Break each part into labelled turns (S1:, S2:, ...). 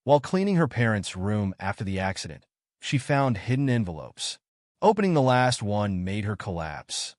S1: While cleaning her parents' room after the accident, she found hidden envelopes. Opening the last one made her collapse.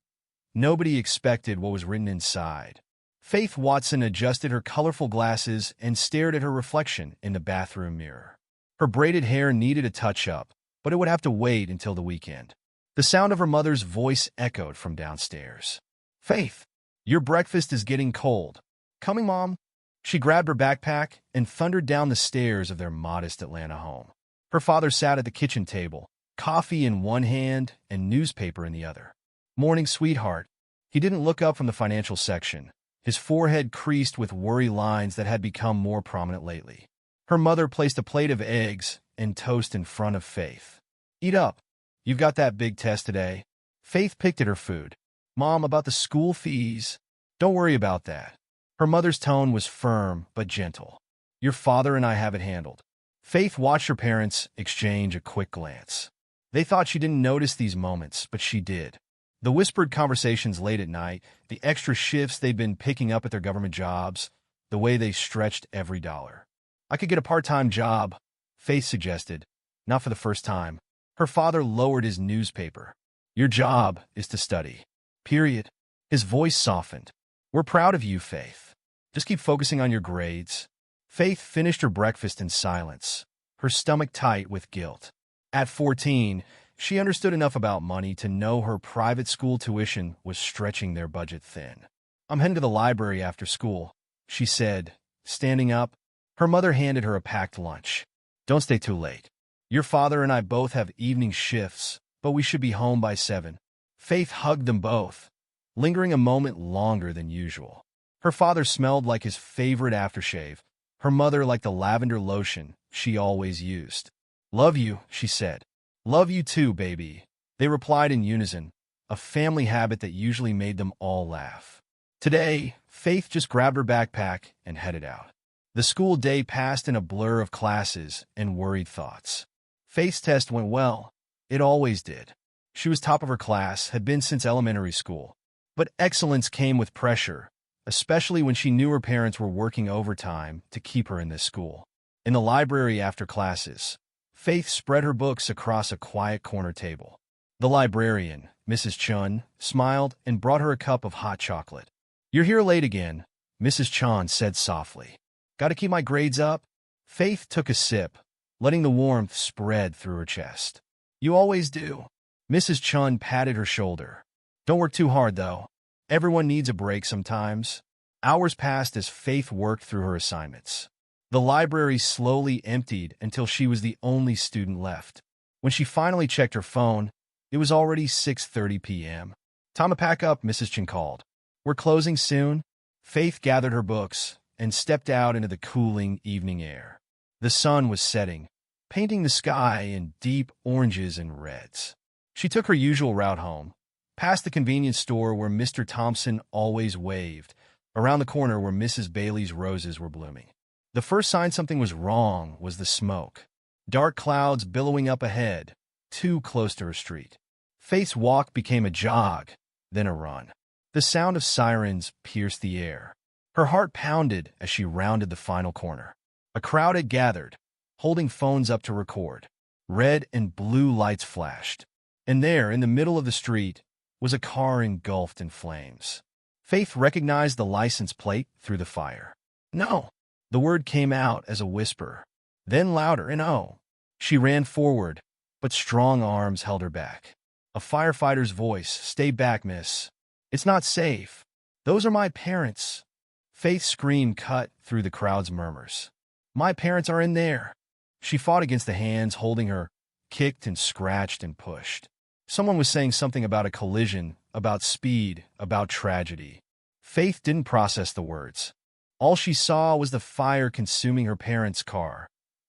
S1: Nobody expected what was written inside. Faith Watson adjusted her colorful glasses and stared at her reflection in the bathroom mirror. Her braided hair needed a touch-up, but it would have to wait until the weekend. The sound of her mother's voice echoed from downstairs. "Faith, your breakfast is getting cold. Coming, Mom?" She grabbed her backpack and thundered down the stairs of their modest Atlanta home. Her father sat at the kitchen table, coffee in one hand and newspaper in the other. "Morning, sweetheart." He didn't look up from the financial section, his forehead creased with worry lines that had become more prominent lately. Her mother placed a plate of eggs and toast in front of Faith. "Eat up. You've got that big test today." Faith picked at her food. "Mom, about the school fees." "Don't worry about that." Her mother's tone was firm but gentle. "Your father and I have it handled." Faith watched her parents exchange a quick glance. They thought she didn't notice these moments, but she did. The whispered conversations late at night, the extra shifts they'd been picking up at their government jobs, the way they stretched every dollar. "I could get a part-time job," Faith suggested. "Not for the first time." Her father lowered his newspaper. "Your job is to study. Period." His voice softened. "We're proud of you, Faith. Just keep focusing on your grades." Faith finished her breakfast in silence, her stomach tight with guilt. At 14, she understood enough about money to know her private school tuition was stretching their budget thin. "I'm heading to the library after school," she said, standing up. Her mother handed her a packed lunch. "Don't stay too late. Your father and I both have evening shifts, but we should be home by 7. Faith hugged them both, lingering a moment longer than usual. Her father smelled like his favorite aftershave, her mother like the lavender lotion she always used. "Love you," she said. "Love you too, baby," they replied in unison, a family habit that usually made them all laugh. Today, Faith just grabbed her backpack and headed out. The school day passed in a blur of classes and worried thoughts. Faith's test went well. It always did. She was top of her class, had been since elementary school. But excellence came with pressure, especially when she knew her parents were working overtime to keep her in this school. In the library after classes, Faith spread her books across a quiet corner table. The librarian, Mrs. Chun, smiled and brought her a cup of hot chocolate. "You're here late again," Mrs. Chun said softly. "Got to keep my grades up?" Faith took a sip, letting the warmth spread through her chest. "You always do." Mrs. Chun patted her shoulder. "Don't work too hard, though. Everyone needs a break sometimes." Hours passed as Faith worked through her assignments. The library slowly emptied until she was the only student left. When she finally checked her phone, it was already 6:30 p.m. "Time to pack up," Mrs. Chun called. "We're closing soon." Faith gathered her books and stepped out into the cooling evening air. The sun was setting, painting the sky in deep oranges and reds. She took her usual route home, past the convenience store where Mr. Thompson always waved, around the corner where Mrs. Bailey's roses were blooming. The first sign something was wrong was the smoke. Dark clouds billowing up ahead, too close to her street. Faith's walk became a jog, then a run. The sound of sirens pierced the air. Her heart pounded as she rounded the final corner. A crowd had gathered, holding phones up to record. Red and blue lights flashed. And there, in the middle of the street, was a car engulfed in flames. Faith recognized the license plate through the fire. "No!" The word came out as a whisper, then louder, and oh. She ran forward, but strong arms held her back. A firefighter's voice, "Stay back, miss. It's not safe. Those are my parents." Faith's scream cut through the crowd's murmurs. "My parents are in there." She fought against the hands holding her, kicked and scratched and pushed. Someone was saying something about a collision, about speed, about tragedy. Faith didn't process the words. All she saw was the fire consuming her parents' car.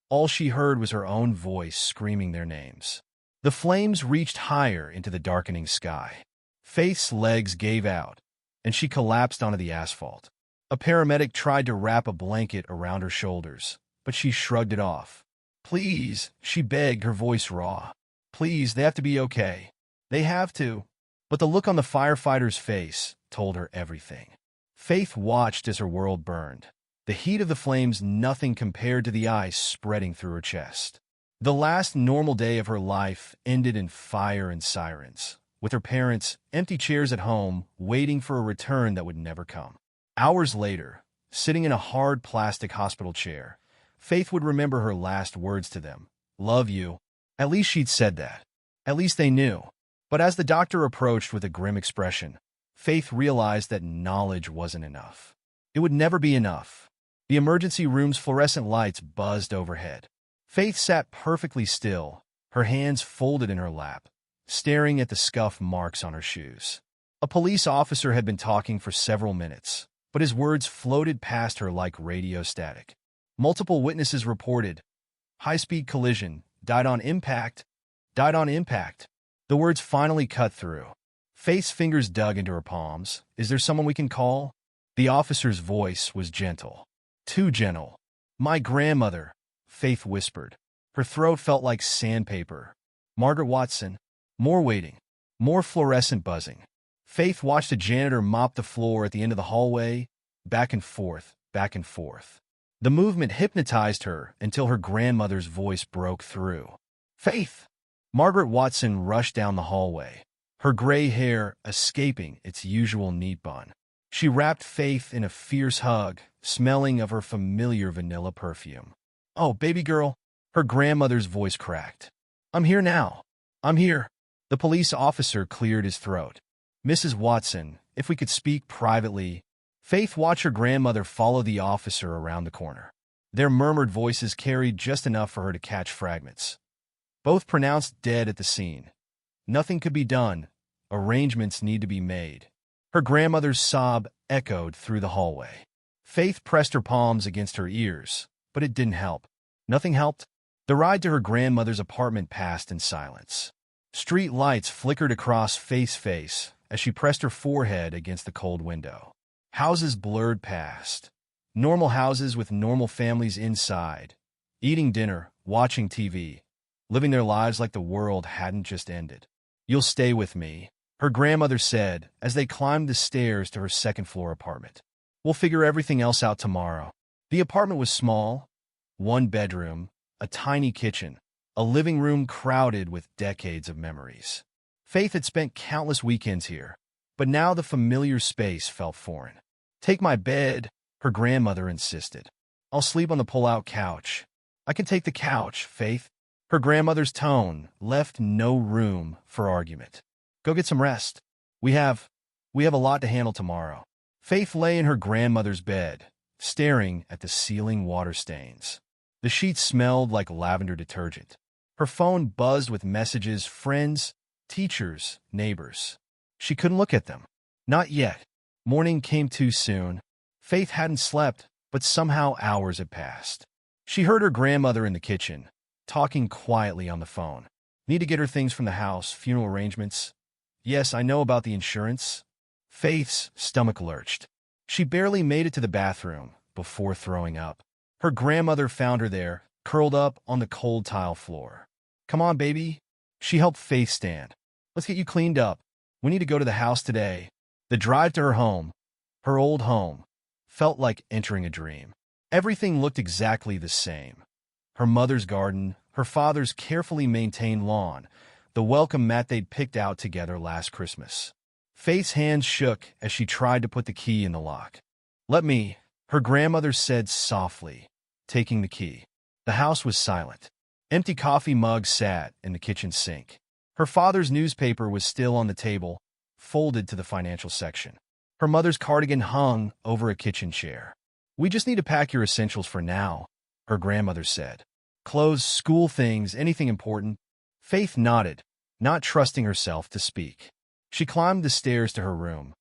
S1: All she heard was her own voice screaming their names. The flames reached higher into the darkening sky. Faith's legs gave out, and she collapsed onto the asphalt. A paramedic tried to wrap a blanket around her shoulders, but she shrugged it off. "Please," she begged, her voice raw. "Please, they have to be okay. They have to." But the look on the firefighter's face told her everything. Faith watched as her world burned. The heat of the flames nothing compared to the ice spreading through her chest. The last normal day of her life ended in fire and sirens, with her parents' empty chairs at home waiting for a return that would never come. Hours later, sitting in a hard plastic hospital chair, Faith would remember her last words to them. "Love you." At least she'd said that. At least they knew. But as the doctor approached with a grim expression, Faith realized that knowledge wasn't enough. It would never be enough. The emergency room's fluorescent lights buzzed overhead. Faith sat perfectly still, her hands folded in her lap, staring at the scuff marks on her shoes. A police officer had been talking for several minutes, but his words floated past her like radio static. Multiple witnesses reported, "High-speed collision, died on impact, died on impact." The words finally cut through. Faith's fingers dug into her palms. "Is there someone we can call?" The officer's voice was gentle. Too gentle. "My grandmother," Faith whispered. Her throat felt like sandpaper. "Margaret Watson." More waiting. More fluorescent buzzing. Faith watched a janitor mop the floor at the end of the hallway, back and forth, back and forth. The movement hypnotized her until her grandmother's voice broke through. "Faith!" Margaret Watson rushed down the hallway, her gray hair escaping its usual neat bun. She wrapped Faith in a fierce hug, smelling of her familiar vanilla perfume. "Oh, baby girl," her grandmother's voice cracked. "I'm here now. I'm here." The police officer cleared his throat. "Mrs. Watson, if we could speak privately." Faith watched her grandmother follow the officer around the corner. Their murmured voices carried just enough for her to catch fragments. Both pronounced dead at the scene. Nothing could be done. Arrangements need to be made. Her grandmother's sob echoed through the hallway. Faith pressed her palms against her ears, but it didn't help. Nothing helped. The ride to her grandmother's apartment passed in silence. Street lights flickered across Faith's face as she pressed her forehead against the cold window. Houses blurred past. Normal houses with normal families inside, eating dinner, watching TV, living their lives like the world hadn't just ended. "You'll stay with me," her grandmother said as they climbed the stairs to her second-floor apartment. "We'll figure everything else out tomorrow." The apartment was small, one bedroom, a tiny kitchen, a living room crowded with decades of memories. Faith had spent countless weekends here, but now the familiar space felt foreign. "Take my bed," her grandmother insisted. "I'll sleep on the pull-out couch." "I can take the couch, Faith." Her grandmother's tone left no room for argument. "Go get some rest. We have a lot to handle tomorrow." Faith lay in her grandmother's bed, staring at the ceiling water stains. The sheets smelled like lavender detergent. Her phone buzzed with messages, friends, teachers, neighbors. She couldn't look at them. Not yet. Morning came too soon. Faith hadn't slept, but somehow hours had passed. She heard her grandmother in the kitchen, talking quietly on the phone. "Need to get her things from the house, funeral arrangements." "Yes, I know about the insurance." Faith's stomach lurched. She barely made it to the bathroom before throwing up. Her grandmother found her there, curled up on the cold tile floor. "Come on, baby." She helped Faith stand. "Let's get you cleaned up. We need to go to the house today." The drive to her old home, felt like entering a dream. Everything looked exactly the same. Her mother's garden, her father's carefully maintained lawn, the welcome mat they'd picked out together last Christmas. Faith's hands shook as she tried to put the key in the lock. "Let me," her grandmother said softly, taking the key. The house was silent. Empty coffee mugs sat in the kitchen sink. Her father's newspaper was still on the table, folded to the financial section. Her mother's cardigan hung over a kitchen chair. "We just need to pack your essentials for now," her grandmother said. "Clothes, school things, anything important." Faith nodded, not trusting herself to speak. She climbed the stairs to her room,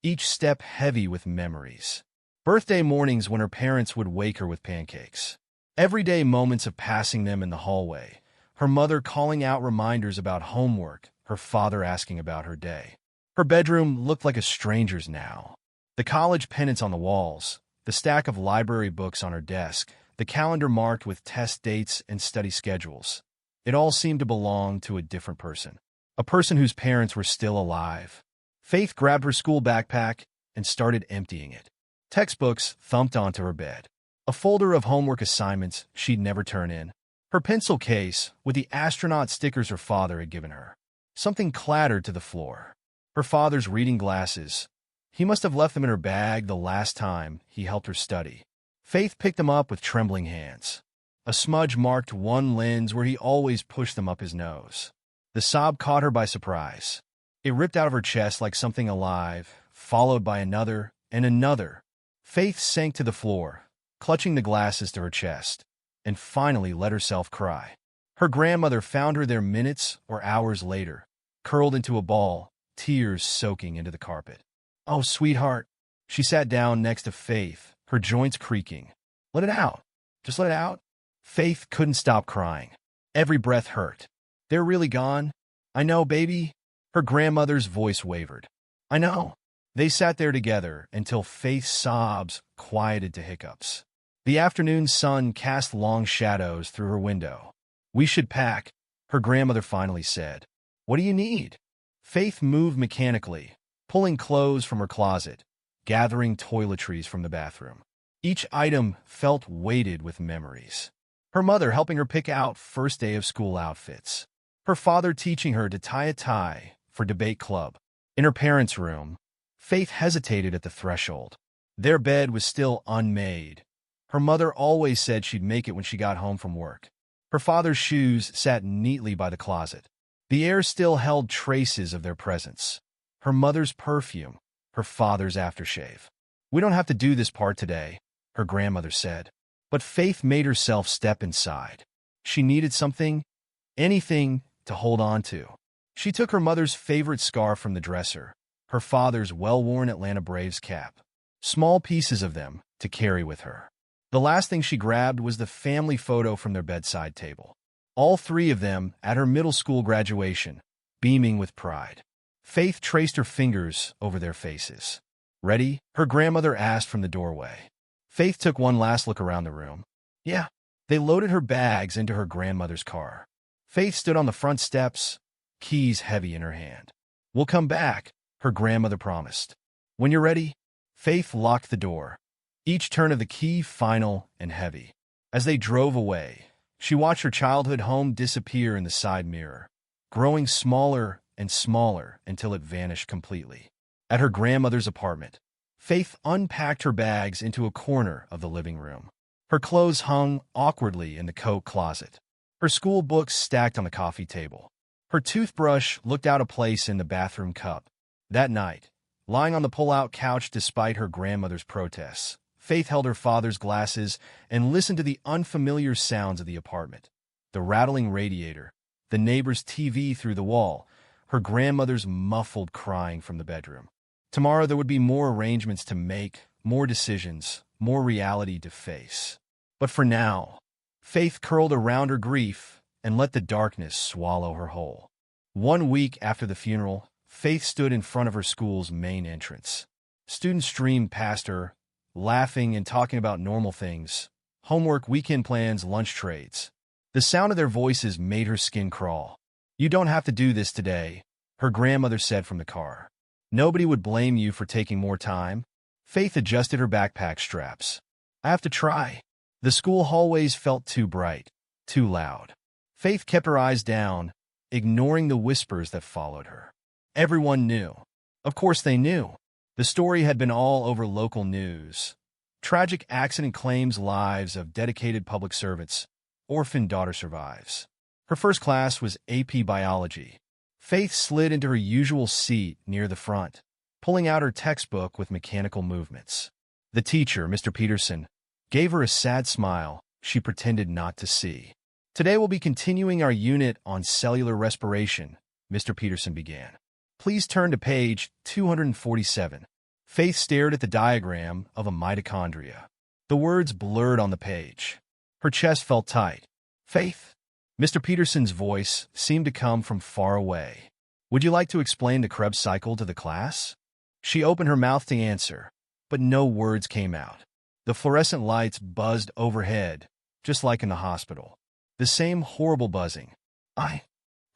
S1: each step heavy with memories. Birthday mornings when her parents would wake her with pancakes. Everyday moments of passing them in the hallway, her mother calling out reminders about homework, her father asking about her day. Her bedroom looked like a stranger's now. The college pennants on the walls, the stack of library books on her desk, the calendar marked with test dates and study schedules. It all seemed to belong to a different person, a person whose parents were still alive. Faith grabbed her school backpack and started emptying it. Textbooks thumped onto her bed. A folder of homework assignments she'd never turn in. Her pencil case with the astronaut stickers her father had given her. Something clattered to the floor. Her father's reading glasses. He must have left them in her bag the last time he helped her study. Faith picked them up with trembling hands. A smudge marked one lens where he always pushed them up his nose. The sob caught her by surprise. It ripped out of her chest like something alive, followed by another and another. Faith sank to the floor, clutching the glasses to her chest, and finally let herself cry. Her grandmother found her there minutes or hours later, curled into a ball, tears soaking into the carpet. "Oh, sweetheart." She sat down next to Faith, her joints creaking. "Let it out. Just let it out." Faith couldn't stop crying. Every breath hurt. "They're really gone?" "I know, baby." Her grandmother's voice wavered. "I know." They sat there together until Faith's sobs quieted to hiccups. The afternoon sun cast long shadows through her window. "We should pack," her grandmother finally said. "What do you need?" Faith moved mechanically, pulling clothes from her closet, gathering toiletries from the bathroom. Each item felt weighted with memories. Her mother helping her pick out first day of school outfits. Her father teaching her to tie a tie for debate club. In her parents' room, Faith hesitated at the threshold. Their bed was still unmade. Her mother always said she'd make it when she got home from work. Her father's shoes sat neatly by the closet. The air still held traces of their presence. Her mother's perfume, her father's aftershave. "We don't have to do this part today," her grandmother said. But Faith made herself step inside. She needed something, anything, to hold on to. She took her mother's favorite scarf from the dresser, her father's well-worn Atlanta Braves cap. Small pieces of them to carry with her. The last thing she grabbed was the family photo from their bedside table. All three of them at her middle school graduation, beaming with pride. Faith traced her fingers over their faces. "Ready?" her grandmother asked from the doorway. Faith took one last look around the room. "Yeah." They loaded her bags into her grandmother's car. Faith stood on the front steps, keys heavy in her hand. "We'll come back," her grandmother promised. "When you're ready." Faith locked the door, each turn of the key final and heavy. As they drove away, she watched her childhood home disappear in the side mirror, growing smaller and smaller until it vanished completely. At her grandmother's apartment, Faith unpacked her bags into a corner of the living room. Her clothes hung awkwardly in the coat closet. Her school books stacked on the coffee table. Her toothbrush looked out of place in the bathroom cup. That night, lying on the pull-out couch despite her grandmother's protests, Faith held her father's glasses and listened to the unfamiliar sounds of the apartment. The rattling radiator, the neighbor's TV through the wall, her grandmother's muffled crying from the bedroom. Tomorrow there would be more arrangements to make, more decisions, more reality to face. But for now, Faith curled around her grief and let the darkness swallow her whole. 1 week after the funeral, Faith stood in front of her school's main entrance. Students streamed past her, laughing and talking about normal things, homework, weekend plans, lunch trades. The sound of their voices made her skin crawl. "You don't have to do this today," her grandmother said from the car. "Nobody would blame you for taking more time." Faith adjusted her backpack straps. "I have to try." The school hallways felt too bright, too loud. Faith kept her eyes down, ignoring the whispers that followed her. Everyone knew. Of course they knew. The story had been all over local news. Tragic accident claims lives of dedicated public servants. Orphaned daughter survives. Her first class was AP Biology. Faith slid into her usual seat near the front, pulling out her textbook with mechanical movements. The teacher, Mr. Peterson, gave her a sad smile she pretended not to see. "Today we'll be continuing our unit on cellular respiration," Mr. Peterson began. "Please turn to page 247. Faith stared at the diagram of a mitochondria. The words blurred on the page. Her chest felt tight. "Faith?" Mr. Peterson's voice seemed to come from far away. "Would you like to explain the Krebs cycle to the class?" She opened her mouth to answer, but no words came out. The fluorescent lights buzzed overhead, just like in the hospital. The same horrible buzzing.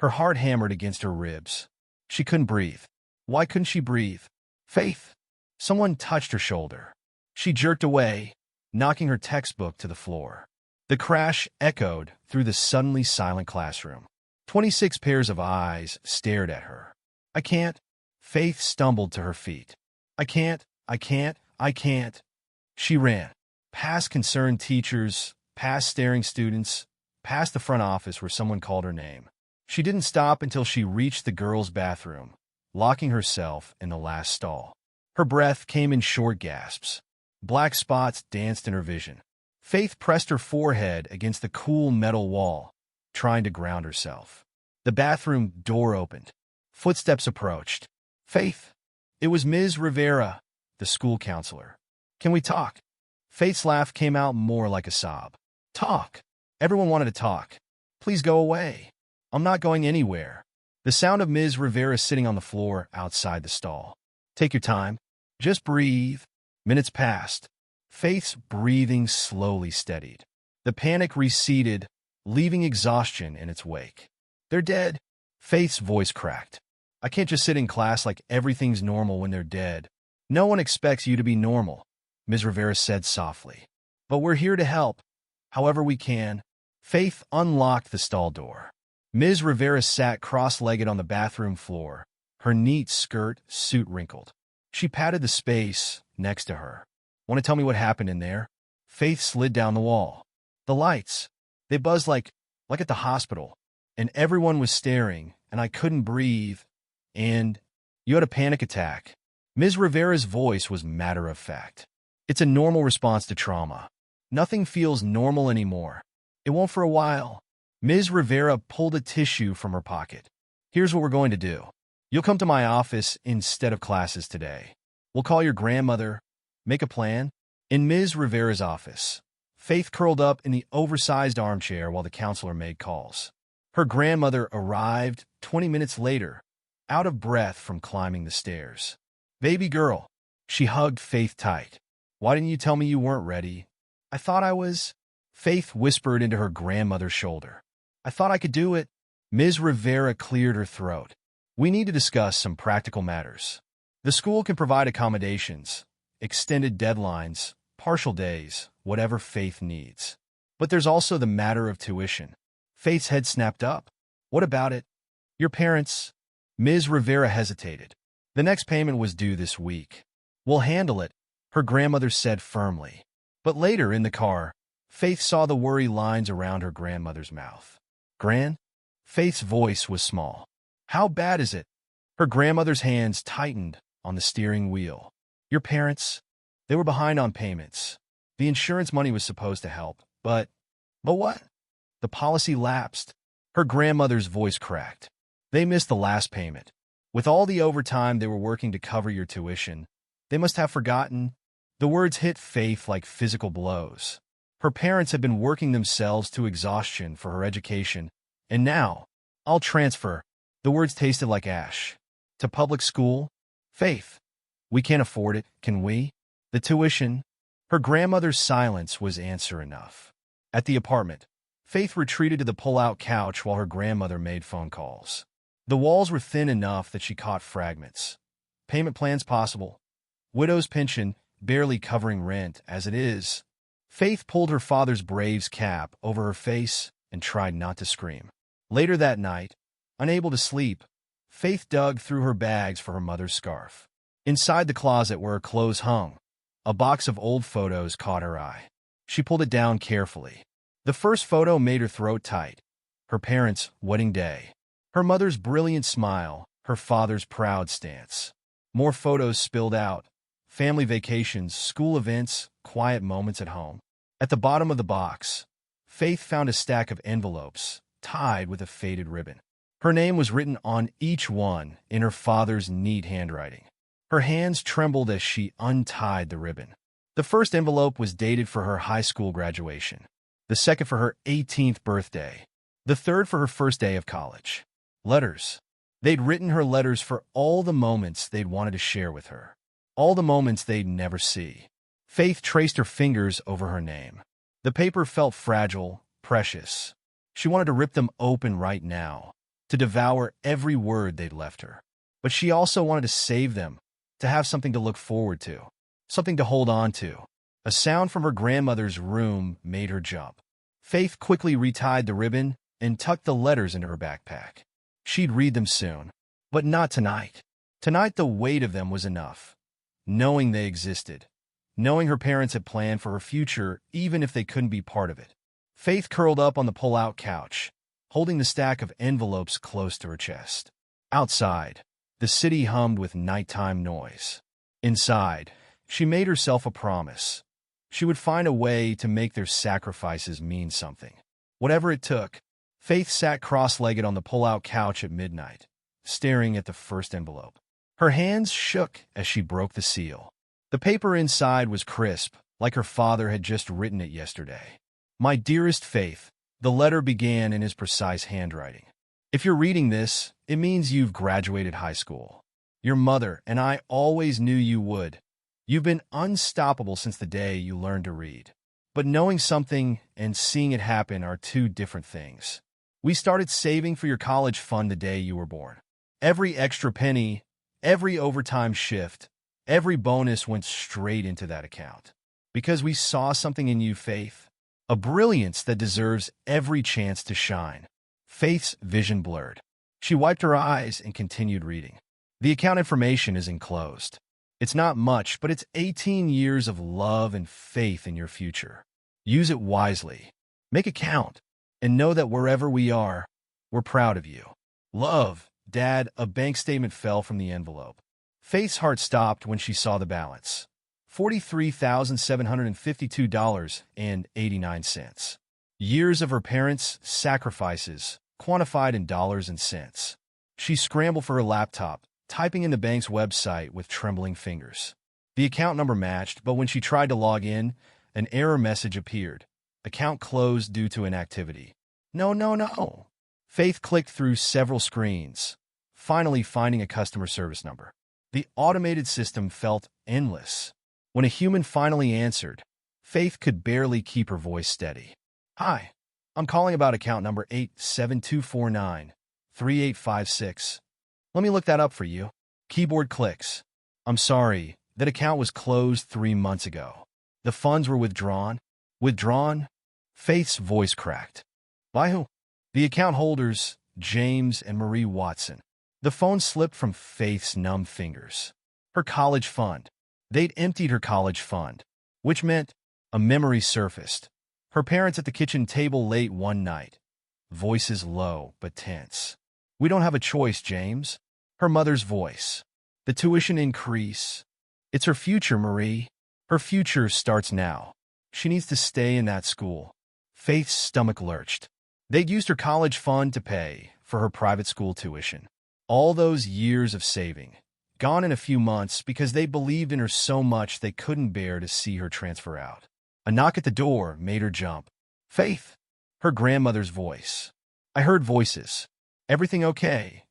S1: Her heart hammered against her ribs. She couldn't breathe. Why couldn't she breathe? "Faith!" Someone touched her shoulder. She jerked away, knocking her textbook to the floor. The crash echoed through the suddenly silent classroom. 26 pairs of eyes stared at her. I can't. Faith stumbled to her feet. I can't. I can't. She ran, past concerned teachers, past staring students, past the front office where someone called her name. She didn't stop until she reached the girls' bathroom, locking herself in the last stall. Her breath came in short gasps. Black spots danced in her vision. Faith pressed her forehead against the cool metal wall, trying to ground herself. The bathroom door opened. Footsteps approached. Faith. It was Ms. Rivera, the school counselor. Can we talk? Faith's laugh came out more like a sob. Talk. Everyone wanted to talk. Please go away. I'm not going anywhere. The sound of Ms. Rivera sitting on the floor outside the stall. Take your time. Just breathe. Minutes passed. Faith's breathing slowly steadied. The panic receded, leaving exhaustion in its wake. They're dead. Faith's voice cracked. I can't just sit in class like everything's normal when they're dead. No one expects you to be normal, Ms. Rivera said softly. But we're here to help, however we can. Faith unlocked the stall door. Ms. Rivera sat cross-legged on the bathroom floor, her neat suit wrinkled. She patted the space next to her. Want to tell me what happened in there? Faith slid down the wall. The lights. They buzzed like at the hospital. And everyone was staring, and I couldn't breathe. And you had a panic attack. Ms. Rivera's voice was matter-of-fact. It's a normal response to trauma. Nothing feels normal anymore. It won't for a while. Ms. Rivera pulled a tissue from her pocket. Here's what we're going to do. You'll come to my office instead of classes today. We'll call your grandmother. Make a plan. In Ms. Rivera's office, Faith curled up in the oversized armchair while the counselor made calls. Her grandmother arrived 20 minutes later, out of breath from climbing the stairs. Baby girl. She hugged Faith tight. Why didn't you tell me you weren't ready? I thought I was. Faith whispered into her grandmother's shoulder. I thought I could do it. Ms. Rivera cleared her throat. We need to discuss some practical matters. The school can provide accommodations, extended deadlines, partial days, whatever Faith needs. But there's also the matter of tuition. Faith's head snapped up. What about it? Your parents. Ms. Rivera hesitated. The next payment was due this week. We'll handle it, her grandmother said firmly. But later in the car, Faith saw the worry lines around her grandmother's mouth. Gran? Faith's voice was small. How bad is it? Her grandmother's hands tightened on the steering wheel. Your parents? They were behind on payments. The insurance money was supposed to help, but what? The policy lapsed. Her grandmother's voice cracked. They missed the last payment. With all the overtime they were working to cover your tuition, they must have forgotten. The words hit Faith like physical blows. Her parents had been working themselves to exhaustion for her education, and now, I'll transfer. The words tasted like ash. To public school? Faith. We can't afford it, can we? The tuition. Her grandmother's silence was answer enough. At the apartment, Faith retreated to the pull-out couch while her grandmother made phone calls. The walls were thin enough that she caught fragments. Payment plans possible. Widow's pension barely covering rent as it is. Faith pulled her father's Braves cap over her face and tried not to scream. Later that night, unable to sleep, Faith dug through her bags for her mother's scarf. Inside the closet where her clothes hung, a box of old photos caught her eye. She pulled it down carefully. The first photo made her throat tight. Her parents' wedding day. Her mother's brilliant smile, her father's proud stance. More photos spilled out. Family vacations, school events, quiet moments at home. At the bottom of the box, Faith found a stack of envelopes, tied with a faded ribbon. Her name was written on each one in her father's neat handwriting. Her hands trembled as she untied the ribbon. The first envelope was dated for her high school graduation. The second for her 18th birthday. The third for her first day of college. Letters. They'd written her letters for all the moments they'd wanted to share with her. All the moments they'd never see. Faith traced her fingers over her name. The paper felt fragile, precious. She wanted to rip them open right now, to devour every word they'd left her. But she also wanted to save them, to have something to look forward to. something to hold on to. A sound from her grandmother's room made her jump. Faith quickly retied the ribbon and tucked the letters into her backpack. She'd read them soon, but not tonight. Tonight the weight of them was enough. Knowing they existed. Knowing her parents had planned for her future even if they couldn't be part of it. Faith curled up on the pull-out couch, holding the stack of envelopes close to her chest. Outside, the city hummed with nighttime noise. Inside, she made herself a promise. She would find a way to make their sacrifices mean something. Whatever it took, Faith sat cross-legged on the pull-out couch at midnight, staring at the first envelope. Her hands shook as she broke the seal. The paper inside was crisp, like her father had just written it yesterday. "My dearest Faith," the letter began in his precise handwriting. "If you're reading this, it means you've graduated high school. Your mother and I always knew you would. You've been unstoppable since the day you learned to read. But knowing something and seeing it happen are two different things. We started saving for your college fund the day you were born. Every extra penny, every overtime shift, every bonus went straight into that account. Because we saw something in you, Faith. A brilliance that deserves every chance to shine." Faith's vision blurred. She wiped her eyes and continued reading. "The account information is enclosed. It's not much, but it's 18 years of love and faith in your future. Use it wisely. Make it count. And know that wherever we are, we're proud of you. Love, Dad." A bank statement fell from the envelope. Faith's heart stopped when she saw the balance. $43,752.89. Years of her parents' sacrifices, quantified in dollars and cents. She scrambled for her laptop, typing in the bank's website with trembling fingers. The account number matched, but when she tried to log in, an error message appeared. "Account closed due to inactivity." No. Faith clicked through several screens, finally finding a customer service number. The automated system felt endless. When a human finally answered, Faith could barely keep her voice steady. "Hi, I'm calling about account number 87249-3856. Let me look that up for you." Keyboard clicks. "I'm sorry, that account was closed 3 months ago. The funds were withdrawn." "Withdrawn?" Faith's voice cracked. "By who?" "The account holders, James and Marie Watson." The phone slipped from Faith's numb fingers. Her college fund. They'd emptied her college fund, which meant a memory surfaced. Her parents at the kitchen table late one night. Voices low but tense. "We don't have a choice, James." Her mother's voice. "The tuition increase. It's her future, Marie. Her future starts now. She needs to stay in that school." Faith's stomach lurched. They'd used her college fund to pay for her private school tuition. All those years of saving, gone in a few months because they believed in her so much they couldn't bear to see her transfer out. A knock at the door made her jump. "Faith!" Her grandmother's voice. "I heard voices. Everything okay?"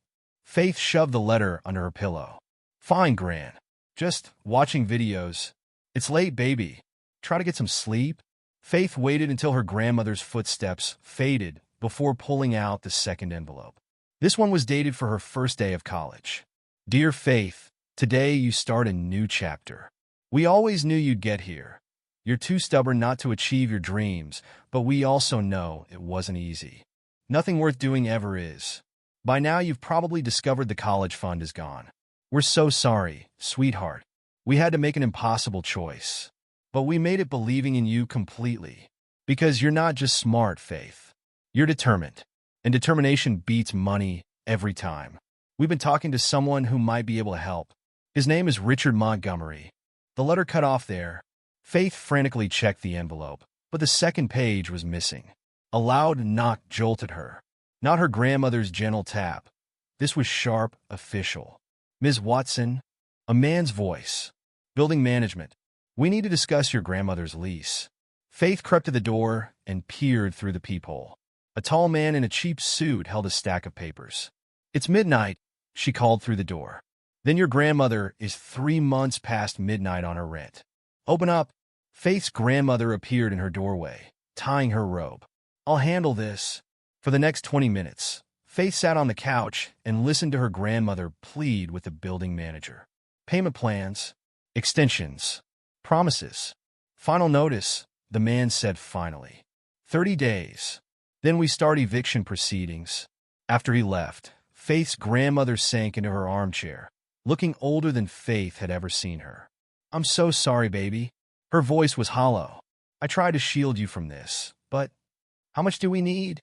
S1: Faith shoved the letter under her pillow. "Fine, Gran. Just watching videos. It's late, baby. Try to get some sleep." Faith waited until her grandmother's footsteps faded before pulling out the second envelope. This one was dated for her first day of college. "Dear Faith, today you start a new chapter. We always knew you'd get here. You're too stubborn not to achieve your dreams, but we also know it wasn't easy. Nothing worth doing ever is. By now you've probably discovered the college fund is gone. We're so sorry, sweetheart. We had to make an impossible choice. But we made it believing in you completely. Because you're not just smart, Faith. You're determined. And determination beats money every time. We've been talking to someone who might be able to help. His name is Richard Montgomery." The letter cut off there. Faith frantically checked the envelope, but the second page was missing. A loud knock jolted her. Not her grandmother's gentle tap. This was sharp, official. "Ms. Watson?" A man's voice. "Building management. We need to discuss your grandmother's lease." Faith crept to the door and peered through the peephole. A tall man in a cheap suit held a stack of papers. "It's midnight," she called through the door. "Then your grandmother is 3 months past midnight on her rent. Open up." Faith's grandmother appeared in her doorway, tying her robe. "I'll handle this." For the next 20 minutes, Faith sat on the couch and listened to her grandmother plead with the building manager. Payment plans, extensions, Promises. Final notice, the man said finally. 30 days. Then we start eviction proceedings. After he left, Faith's grandmother sank into her armchair, looking older than Faith had ever seen her. I'm so sorry, baby. Her voice was hollow. I tried to shield you from this, but how much do we need?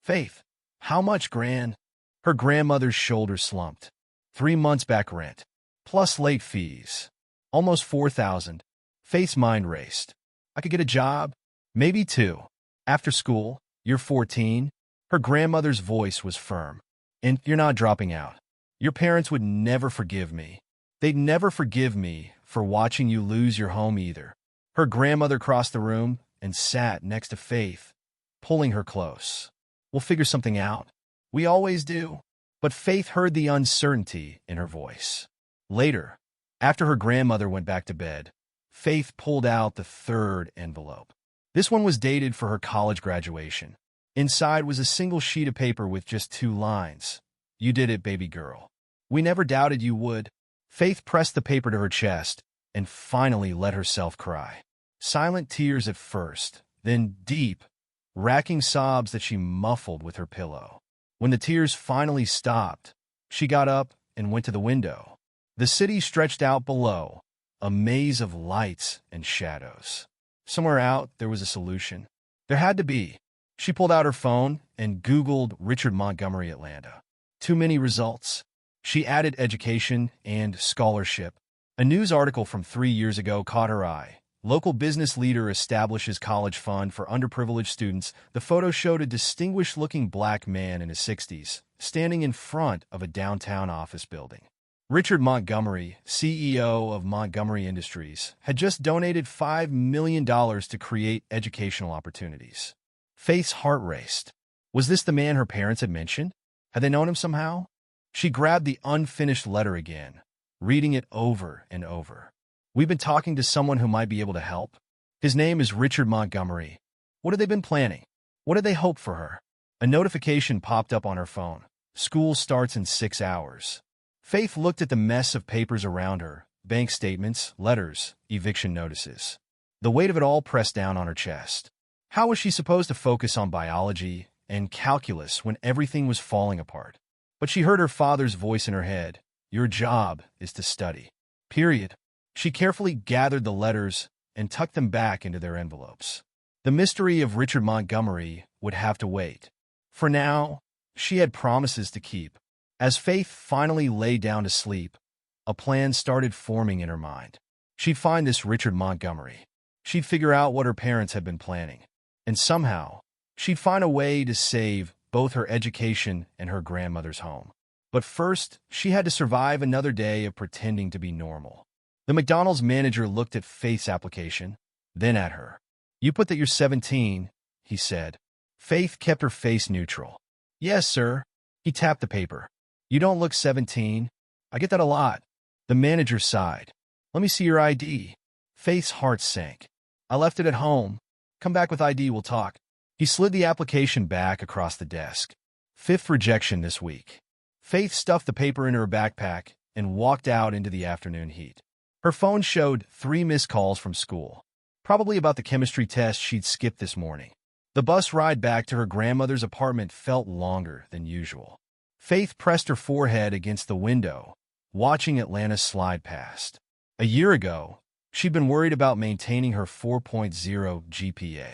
S1: Faith, how much, Gran? Her grandmother's shoulders slumped. 3 months back rent, plus late fees. Almost 4,000. Faith's mind raced. I could get a job. Maybe 2. After school, you're 14. Her grandmother's voice was firm. And you're not dropping out. Your parents would never forgive me. They'd never forgive me for watching you lose your home either. Her grandmother crossed the room and sat next to Faith, pulling her close. We'll figure something out. We always do. But Faith heard the uncertainty in her voice. Later, after her grandmother went back to bed, Faith pulled out the 3rd envelope. This one was dated for her college graduation. Inside was a single sheet of paper with just 2 lines. You did it, baby girl. We never doubted you would. Faith pressed the paper to her chest and finally let herself cry. Silent tears at first, then deep, racking sobs that she muffled with her pillow. When the tears finally stopped, she got up and went to the window. The city stretched out below, a maze of lights and shadows. Somewhere out, there was a solution. There had to be. She pulled out her phone and Googled Richard Montgomery, Atlanta. Too many results. She added education and scholarship. A news article from 3 years ago caught her eye. Local business leader establishes college fund for underprivileged students. The photo showed a distinguished-looking black man in his 60s, standing in front of a downtown office building. Richard Montgomery, CEO of Montgomery Industries, had just donated $5 million to create educational opportunities. Faith's heart raced. Was this the man her parents had mentioned? Had they known him somehow? She grabbed the unfinished letter again, reading it over and over. We've been talking to someone who might be able to help. His name is Richard Montgomery. What had they been planning? What did they hope for her? A notification popped up on her phone. School starts in 6 hours. Faith looked at the mess of papers around her, bank statements, letters, eviction notices. The weight of it all pressed down on her chest. How was she supposed to focus on biology and calculus when everything was falling apart? But she heard her father's voice in her head. Your job is to study. Period. She carefully gathered the letters and tucked them back into their envelopes. The mystery of Richard Montgomery would have to wait. For now, she had promises to keep. As Faith finally lay down to sleep, a plan started forming in her mind. She'd find this Richard Montgomery. She'd figure out what her parents had been planning. And somehow, she'd find a way to save both her education and her grandmother's home. But first, she had to survive another day of pretending to be normal. The McDonald's manager looked at Faith's application, then at her. You put that you're 17, he said. Faith kept her face neutral. Yes, sir. He tapped the paper. You don't look 17. I get that a lot. The manager sighed. Let me see your ID. Faith's heart sank. I left it at home. Come back with ID, we'll talk. He slid the application back across the desk. 5th rejection this week. Faith stuffed the paper into her backpack and walked out into the afternoon heat. Her phone showed 3 missed calls from school, probably about the chemistry test she'd skipped this morning. The bus ride back to her grandmother's apartment felt longer than usual. Faith pressed her forehead against the window, watching Atlanta slide past. A year ago, she'd been worried about maintaining her 4.0 GPA.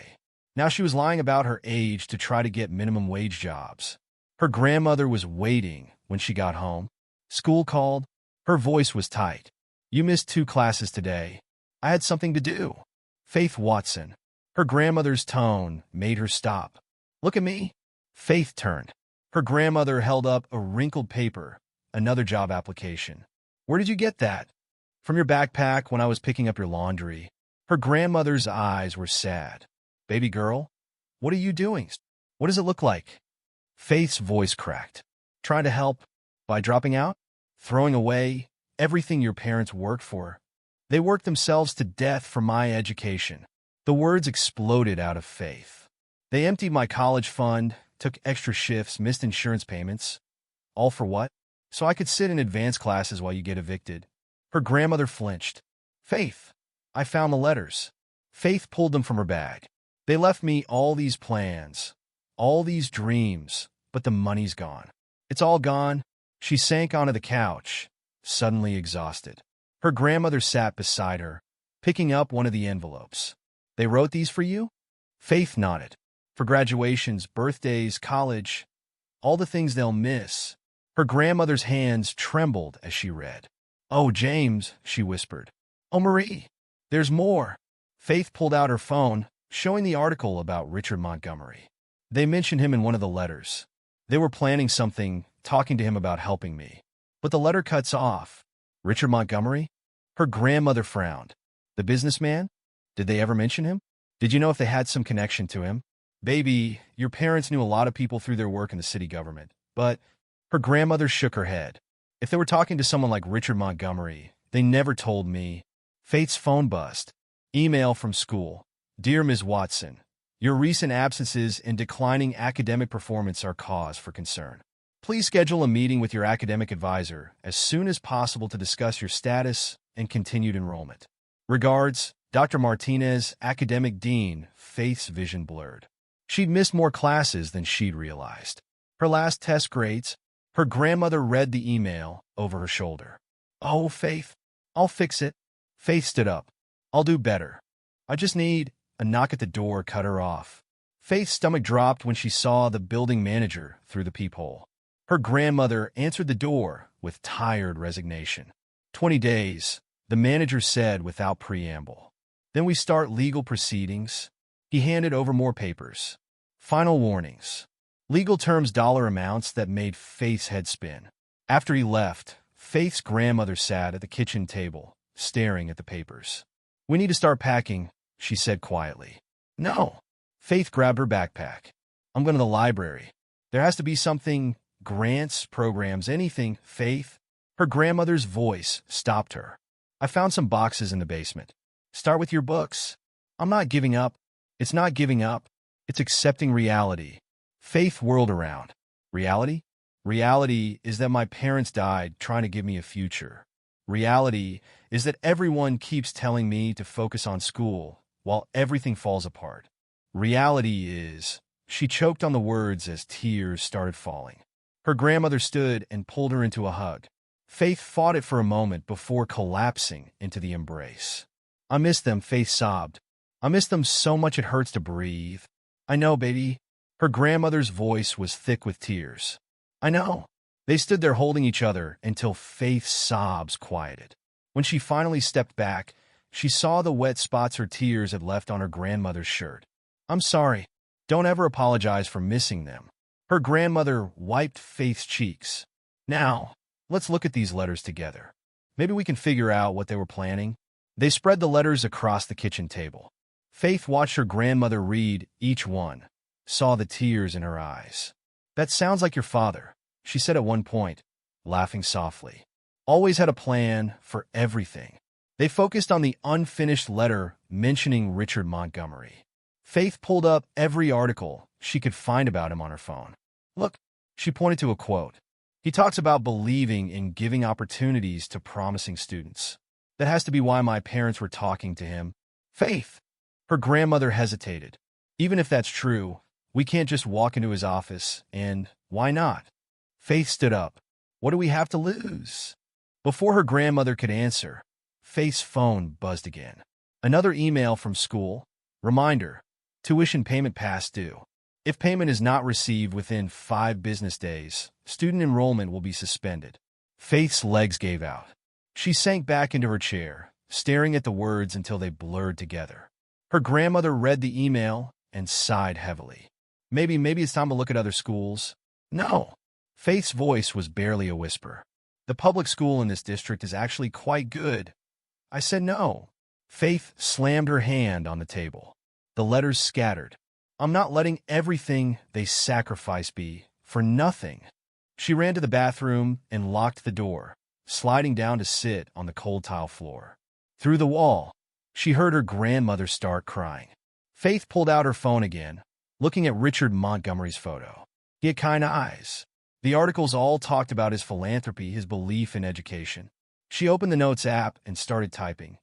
S1: Now she was lying about her age to try to get minimum wage jobs. Her grandmother was waiting when she got home. School called. Her voice was tight. You missed 2 classes today. I had something to do. Faith Watson. Her grandmother's tone made her stop. Look at me. Faith turned. Her grandmother held up a wrinkled paper, another job application. Where did you get that? From your backpack when I was picking up your laundry. Her grandmother's eyes were sad. Baby girl, what are you doing? What does it look like? Faith's voice cracked. Trying to help by dropping out? Throwing away everything your parents worked for? They worked themselves to death for my education. The words exploded out of Faith. They emptied my college fund, took extra shifts, missed insurance payments. All for what? So I could sit in advanced classes while you get evicted. Her grandmother flinched. Faith, I found the letters. Faith pulled them from her bag. They left me all these plans, all these dreams, but the money's gone. It's all gone. She sank onto the couch, suddenly exhausted. Her grandmother sat beside her, picking up one of the envelopes. They wrote these for you? Faith nodded. For graduations, birthdays, college, all the things they'll miss. Her grandmother's hands trembled as she read. Oh, James, she whispered. Oh, Marie, there's more. Faith pulled out her phone, showing the article about Richard Montgomery. They mentioned him in one of the letters. They were planning something, talking to him about helping me. But the letter cuts off. Richard Montgomery? Her grandmother frowned. The businessman? Did they ever mention him? Did you know if they had some connection to him? Baby, your parents knew a lot of people through their work in the city government, but her grandmother shook her head. If they were talking to someone like Richard Montgomery, they never told me. Faith's phone buzzed. Email from school. Dear Ms. Watson, your recent absences and declining academic performance are cause for concern. Please schedule a meeting with your academic advisor as soon as possible to discuss your status and continued enrollment. Regards, Dr. Martinez, Academic Dean. Faith's vision blurred. She'd missed more classes than she'd realized. Her last test grades. Her grandmother read the email over her shoulder. Oh, Faith, I'll fix it. Faith stood up. I'll do better. I just need... A knock at the door cut her off. Faith's stomach dropped when she saw the building manager through the peephole. Her grandmother answered the door with tired resignation. 20 days, the manager said without preamble. Then we start legal proceedings. He handed over more papers. Final warnings. Legal terms, dollar amounts that made Faith's head spin. After he left, Faith's grandmother sat at the kitchen table, staring at the papers. We need to start packing, she said quietly. No. Faith grabbed her backpack. I'm going to the library. There has to be something, grants, programs, anything, Faith. Her grandmother's voice stopped her. I found some boxes in the basement. Start with your books. I'm not giving up. It's not giving up. It's accepting reality. Faith whirled around. Reality? Reality is that my parents died trying to give me a future. Reality is that everyone keeps telling me to focus on school while everything falls apart. Reality is... She choked on the words as tears started falling. Her grandmother stood and pulled her into a hug. Faith fought it for a moment before collapsing into the embrace. I miss them, Faith sobbed. I miss them so much it hurts to breathe. I know, baby. Her grandmother's voice was thick with tears. I know. They stood there holding each other until Faith's sobs quieted. When she finally stepped back, she saw the wet spots her tears had left on her grandmother's shirt. I'm sorry. Don't ever apologize for missing them. Her grandmother wiped Faith's cheeks. Now, let's look at these letters together. Maybe we can figure out what they were planning. They spread the letters across the kitchen table. Faith watched her grandmother read each one, saw the tears in her eyes. That sounds like your father, she said at one point, laughing softly. Always had a plan for everything. They focused on the unfinished letter mentioning Richard Montgomery. Faith pulled up every article she could find about him on her phone. Look, she pointed to a quote. He talks about believing in giving opportunities to promising students. That has to be why my parents were talking to him. Faith! Her grandmother hesitated. Even if that's true, we can't just walk into his office, and why not? Faith stood up. What do we have to lose? Before her grandmother could answer, Faith's phone buzzed again. Another email from school. Reminder. Tuition payment past due. If payment is not received within 5 business days, student enrollment will be suspended. Faith's legs gave out. She sank back into her chair, staring at the words until they blurred together. Her grandmother read the email and sighed heavily. Maybe it's time to look at other schools. No. Faith's voice was barely a whisper. The public school in this district is actually quite good. I said no. Faith slammed her hand on the table. The letters scattered. I'm not letting everything they sacrifice be for nothing. She ran to the bathroom and locked the door, sliding down to sit on the cold tile floor. Through the wall, she heard her grandmother start crying. Faith pulled out her phone again, looking at Richard Montgomery's photo. He had kind eyes. The articles all talked about his philanthropy, his belief in education. She opened the Notes app and started typing.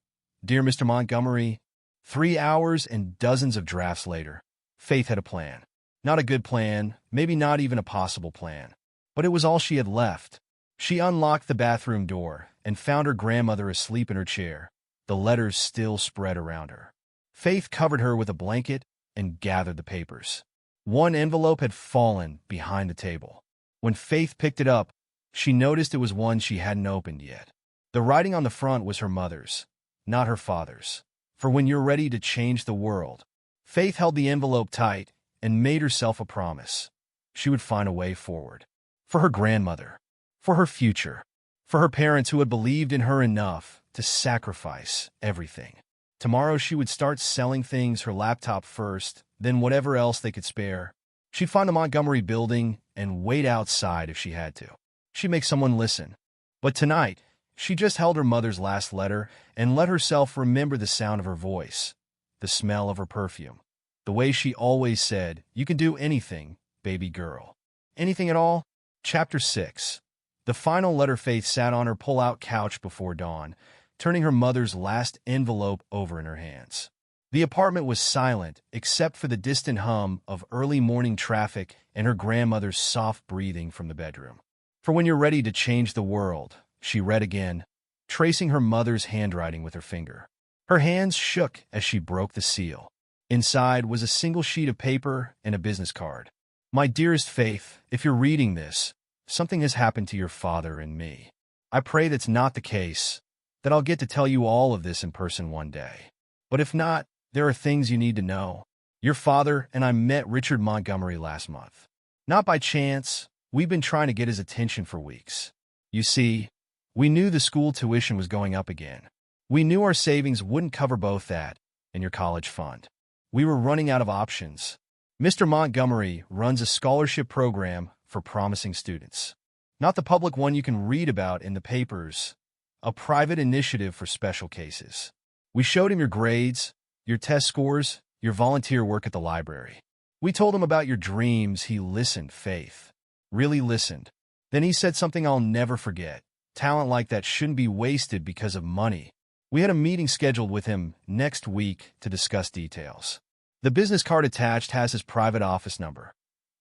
S1: Dear Mr. Montgomery, 3 hours and dozens of drafts later, Faith had a plan. Not a good plan, maybe not even a possible plan. But it was all she had left. She unlocked the bathroom door and found her grandmother asleep in her chair, the letters still spread around her. Faith covered her with a blanket and gathered the papers. One envelope had fallen behind the table. When Faith picked it up, she noticed it was one she hadn't opened yet. The writing on the front was her mother's, not her father's. For when you're ready to change the world. Faith held the envelope tight and made herself a promise. She would find a way forward. For her grandmother. For her future. For her parents who had believed in her enough to sacrifice everything. Tomorrow she would start selling things, her laptop first, then whatever else they could spare. She'd find the Montgomery building and wait outside if she had to. She'd make someone listen. But tonight, she just held her mother's last letter and let herself remember the sound of her voice, the smell of her perfume, the way she always said, "You can do anything, baby girl." Anything at all? Chapter 6. The final letter. Faith sat on her pull-out couch before dawn, turning her mother's last envelope over in her hands. The apartment was silent, except for the distant hum of early morning traffic and her grandmother's soft breathing from the bedroom. For when you're ready to change the world, she read again, tracing her mother's handwriting with her finger. Her hands shook as she broke the seal. Inside was a single sheet of paper and a business card. My dearest Faith, if you're reading this, something has happened to your father and me. I pray that's not the case, that I'll get to tell you all of this in person one day. But if not, there are things you need to know. Your father and I met Richard Montgomery last month. Not by chance, we've been trying to get his attention for weeks. You see, we knew the school tuition was going up again. We knew our savings wouldn't cover both that and your college fund. We were running out of options. Mr. Montgomery runs a scholarship program for promising students. Not the public one you can read about in the papers, a private initiative for special cases. We showed him your grades, your test scores, your volunteer work at the library. We told him about your dreams. He listened, Faith. Really listened. Then he said something I'll never forget. Talent like that shouldn't be wasted because of money. We had a meeting scheduled with him next week to discuss details. The business card attached has his private office number,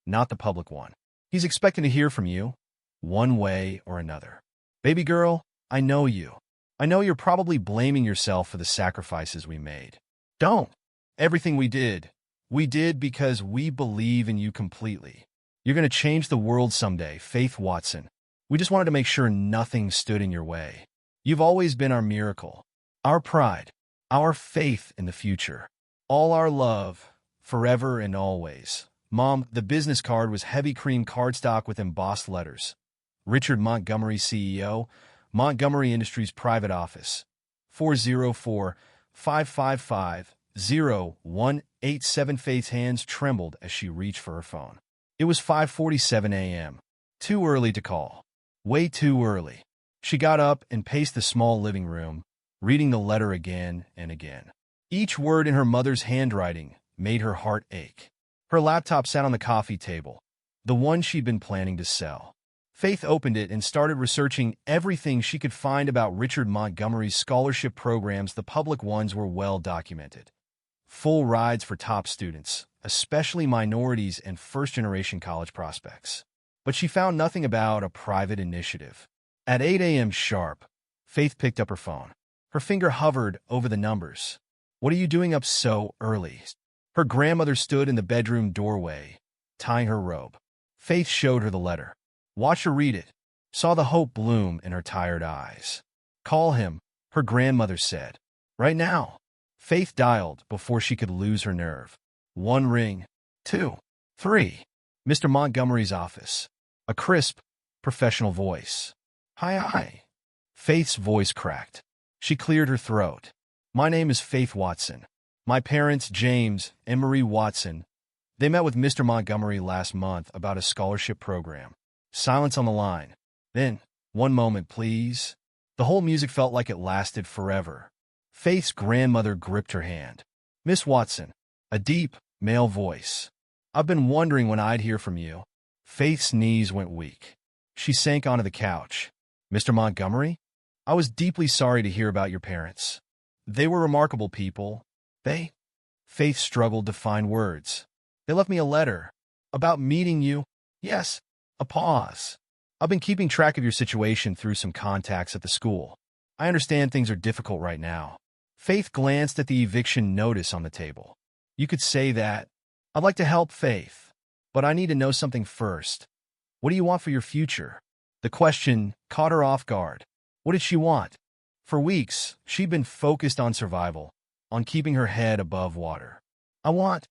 S1: not the public one. He's expecting to hear from you, one way or another. Baby girl, I know you. I know you're probably blaming yourself for the sacrifices we made. Don't. Everything we did because we believe in you completely. You're going to change the world someday, Faith Watson. We just wanted to make sure nothing stood in your way. You've always been our miracle, our pride, our faith in the future. All our love, forever and always. Mom, the business card was heavy cream cardstock with embossed letters. Richard Montgomery, CEO, Montgomery Industries Private Office, 404-555-0187. Faith's hands trembled as she reached for her phone. It was 5:47 a.m. Too early to call. Way too early. She got up and paced the small living room, reading the letter again and again. Each word in her mother's handwriting made her heart ache. Her laptop sat on the coffee table, the one she'd been planning to sell. Faith opened it and started researching everything she could find about Richard Montgomery's scholarship programs. The public ones were well documented. Full rides for top students, especially minorities and first-generation college prospects. But she found nothing about a private initiative. At 8 a.m. sharp, Faith picked up her phone. Her finger hovered over the numbers. What are you doing up so early? Her grandmother stood in the bedroom doorway, tying her robe. Faith showed her the letter. Watched her read it. Saw the hope bloom in her tired eyes. Call him, her grandmother said. Right now. Faith dialed before she could lose her nerve. 1 ring. 2. 3. Mr. Montgomery's office. A crisp, professional voice. Hi. Faith's voice cracked. She cleared her throat. My name is Faith Watson. My parents, James and Marie Watson, they met with Mr. Montgomery last month about a scholarship program. Silence on the line. Then, 1 moment, please. The whole music felt like it lasted forever. Faith's grandmother gripped her hand. Miss Watson, a deep, male voice. I've been wondering when I'd hear from you. Faith's knees went weak. She sank onto the couch. Mr. Montgomery? I was deeply sorry to hear about your parents. They were remarkable people. They? Faith struggled to find words. They left me a letter. About meeting you. Yes. A pause. I've been keeping track of your situation through some contacts at the school. I understand things are difficult right now. Faith glanced at the eviction notice on the table. You could say that. I'd like to help, Faith, but I need to know something first. What do you want for your future? The question caught her off guard. What did she want? For weeks, she'd been focused on survival, on keeping her head above water. I want.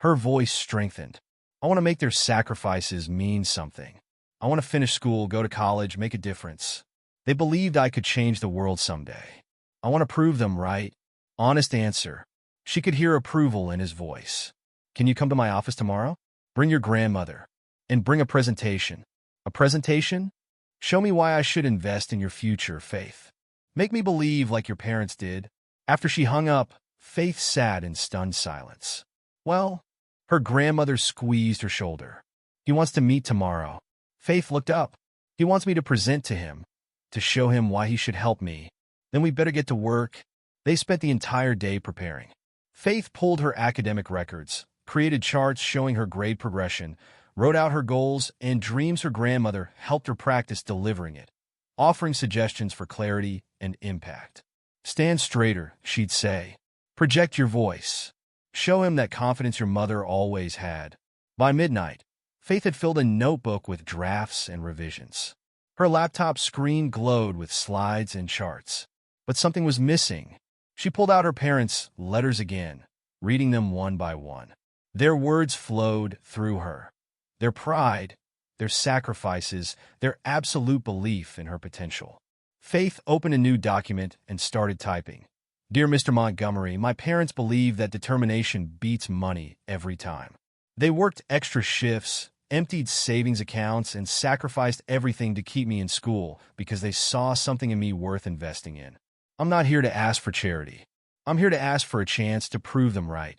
S1: Her voice strengthened. I want to make their sacrifices mean something. I want to finish school, go to college, make a difference. They believed I could change the world someday. I want to prove them right. Honest answer. She could hear approval in his voice. Can you come to my office tomorrow? Bring your grandmother. And bring a presentation. A presentation? Show me why I should invest in your future, Faith. Make me believe like your parents did. After she hung up, Faith sat in stunned silence. Well, her grandmother squeezed her shoulder. He wants to meet tomorrow. Faith looked up. He wants me to present to him, to show him why he should help me. Then we better get to work. They spent the entire day preparing. Faith pulled her academic records, created charts showing her grade progression, wrote out her goals and dreams. Her grandmother helped her practice delivering it, offering suggestions for clarity and impact. Stand straighter, she'd say. Project your voice. Show him that confidence your mother always had. By midnight, Faith had filled a notebook with drafts and revisions. Her laptop screen glowed with slides and charts. But something was missing. She pulled out her parents' letters again, reading them one by one. Their words flowed through her. Their pride, their sacrifices, their absolute belief in her potential. Faith opened a new document and started typing. Dear Mr. Montgomery, my parents believe that determination beats money every time. They worked extra shifts, emptied savings accounts, and sacrificed everything to keep me in school because they saw something in me worth investing in. I'm not here to ask for charity. I'm here to ask for a chance to prove them right.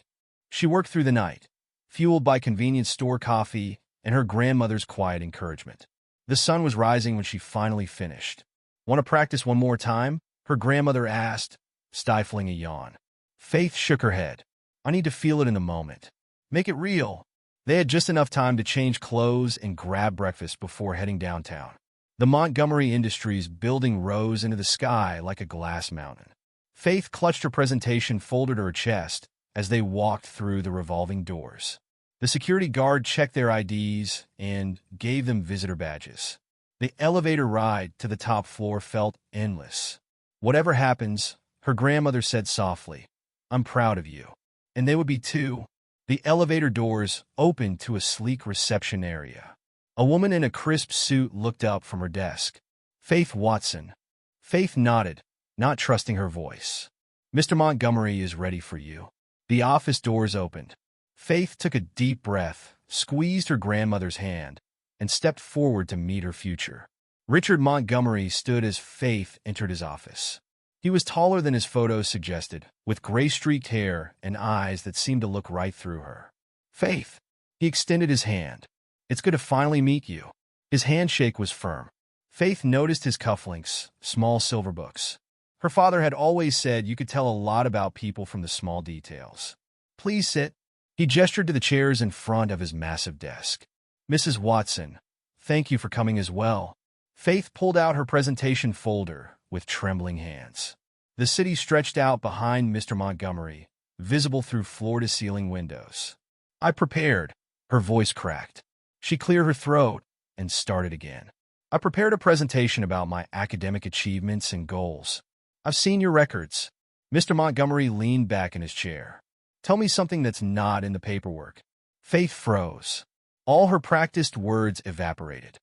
S1: She worked through the night, fueled by convenience store coffee and her grandmother's quiet encouragement. The sun was rising when she finally finished. Want to practice one more time? Her grandmother asked, stifling a yawn. Faith shook her head. I need to feel it in the moment. Make it real. They had just enough time to change clothes and grab breakfast before heading downtown. The Montgomery Industries building rose into the sky like a glass mountain. Faith clutched her presentation folded to her chest as they walked through the revolving doors. The security guard checked their IDs and gave them visitor badges. The elevator ride to the top floor felt endless. Whatever happens, her grandmother said softly, I'm proud of you. And they would be too. The elevator doors opened to a sleek reception area. A woman in a crisp suit looked up from her desk. Faith Watson. Faith nodded, not trusting her voice. Mr. Montgomery is ready for you. The office doors opened. Faith took a deep breath, squeezed her grandmother's hand, and stepped forward to meet her future. Richard Montgomery stood as Faith entered his office. He was taller than his photos suggested, with gray-streaked hair and eyes that seemed to look right through her. Faith. He extended his hand. It's good to finally meet you. His handshake was firm. Faith noticed his cufflinks, small silver books. Her father had always said you could tell a lot about people from the small details. Please sit. He gestured to the chairs in front of his massive desk. Mrs. Watson, thank you for coming as well. Faith pulled out her presentation folder with trembling hands. The city stretched out behind Mr. Montgomery, visible through floor-to-ceiling windows. I prepared. Her voice cracked. She cleared her throat and started again. I prepared a presentation about my academic achievements and goals. I've seen your records. Mr. Montgomery leaned back in his chair. Tell me something that's not in the paperwork. Faith froze. All her practiced words evaporated.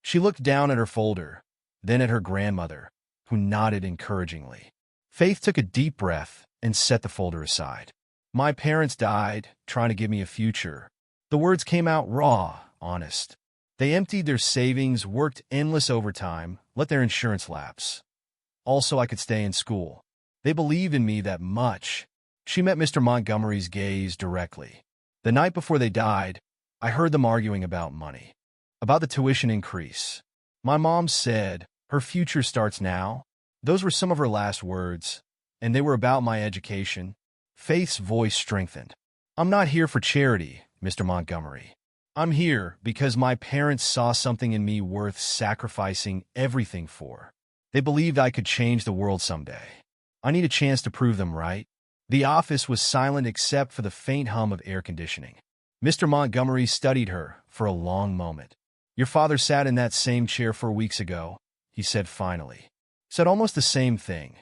S1: She looked down at her folder, then at her grandmother, who nodded encouragingly. Faith took a deep breath and set the folder aside. My parents died, trying to give me a future. The words came out raw, honest. They emptied their savings, worked endless overtime, let their insurance lapse. Also, I could stay in school. They believed in me that much. She met Mr. Montgomery's gaze directly. The night before they died, I heard them arguing about money, about the tuition increase. My mom said, her future starts now. Those were some of her last words, and they were about my education. Faith's voice strengthened. I'm not here for charity, Mr. Montgomery. I'm here because my parents saw something in me worth sacrificing everything for. They believed I could change the world someday. I need a chance to prove them right. The office was silent except for the faint hum of air conditioning. Mr. Montgomery studied her for a long moment. Your father sat in that same chair 4 weeks ago, he said finally. Said almost the same thing.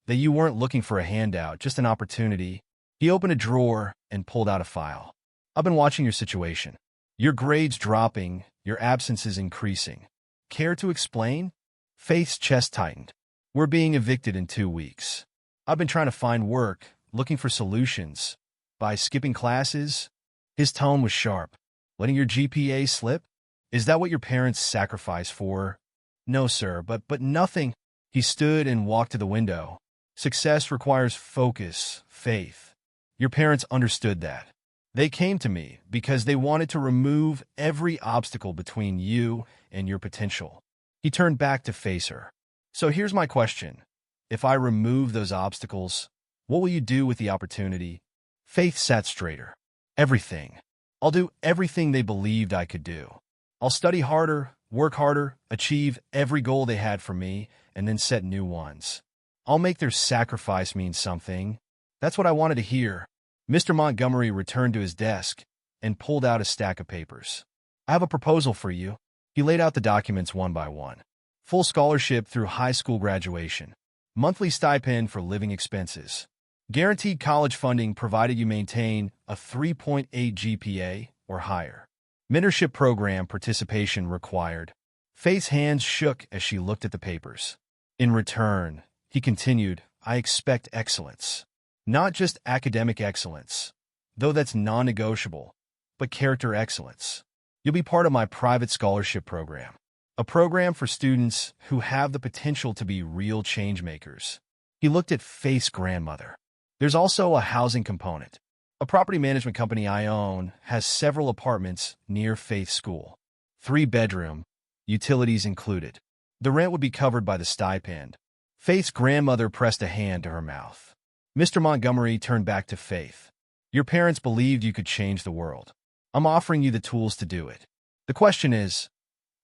S1: That you weren't looking for a handout, just an opportunity. He opened a drawer and pulled out a file. I've been watching your situation. Your grades dropping, your absences increasing. Care to explain? Faith's chest tightened. We're being evicted in 2 weeks. I've been trying to find work, looking for solutions. By skipping classes? His tone was sharp. Letting your GPA slip? Is that what your parents sacrificed for? No, sir, but nothing. He stood and walked to the window. Success requires focus, Faith. Your parents understood that. They came to me because they wanted to remove every obstacle between you and your potential. He turned back to face her. So here's my question. If I remove those obstacles, what will you do with the opportunity? Faith sat straighter. Everything. I'll do everything they believed I could do. I'll study harder, work harder, achieve every goal they had for me, and then set new ones. I'll make their sacrifice mean something. That's what I wanted to hear. Mr. Montgomery returned to his desk and pulled out a stack of papers. I have a proposal for you. He laid out the documents one by one. Full scholarship through high school graduation. Monthly stipend for living expenses. Guaranteed college funding provided you maintain a 3.8 GPA or higher. Mentorship program participation required. Faith's hands shook as she looked at the papers. In return, he continued, I expect excellence. Not just academic excellence, though that's non-negotiable, but character excellence. You'll be part of my private scholarship program, a program for students who have the potential to be real change makers. He looked at Faith's grandmother. There's also a housing component. A property management company I own has several apartments near Faith's school. 3-bedroom, utilities included. The rent would be covered by the stipend. Faith's grandmother pressed a hand to her mouth. Mr. Montgomery turned back to Faith. Your parents believed you could change the world. I'm offering you the tools to do it. The question is,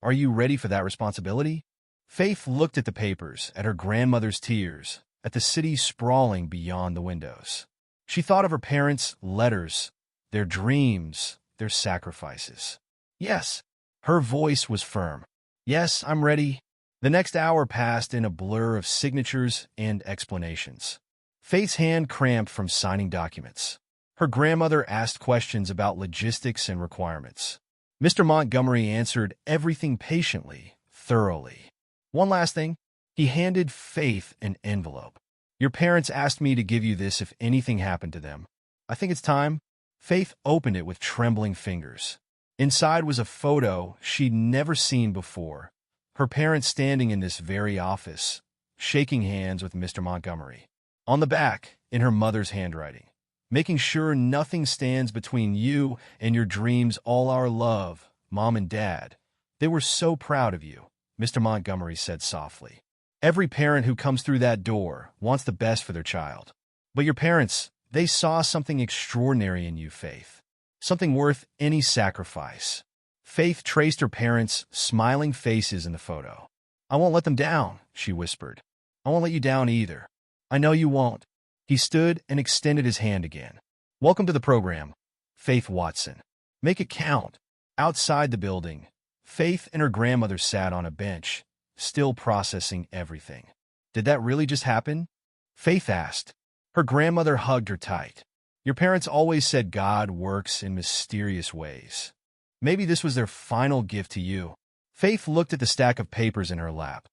S1: are you ready for that responsibility? Faith looked at the papers, at her grandmother's tears, at the city sprawling beyond the windows. She thought of her parents' letters, their dreams, their sacrifices. Yes, her voice was firm. Yes, I'm ready. The next hour passed in a blur of signatures and explanations. Faith's hand cramped from signing documents. Her grandmother asked questions about logistics and requirements. Mr. Montgomery answered everything patiently, thoroughly. One last thing. He handed Faith an envelope. Your parents asked me to give you this if anything happened to them. I think it's time. Faith opened it with trembling fingers. Inside was a photo she'd never seen before. Her parents standing in this very office, shaking hands with Mr. Montgomery. On the back, in her mother's handwriting, making sure nothing stands between you and your dreams, all our love, Mom and Dad. They were so proud of you, Mr. Montgomery said softly. Every parent who comes through that door wants the best for their child. But your parents, they saw something extraordinary in you, Faith. Something worth any sacrifice. Faith traced her parents' smiling faces in the photo. I won't let them down, she whispered. I won't let you down either. I know you won't. He stood and extended his hand again. Welcome to the program, Faith Watson. Make it count. Outside the building, Faith and her grandmother sat on a bench, still processing everything. Did that really just happen? Faith asked. Her grandmother hugged her tight. Your parents always said God works in mysterious ways. Maybe this was their final gift to you. Faith looked at the stack of papers in her lap,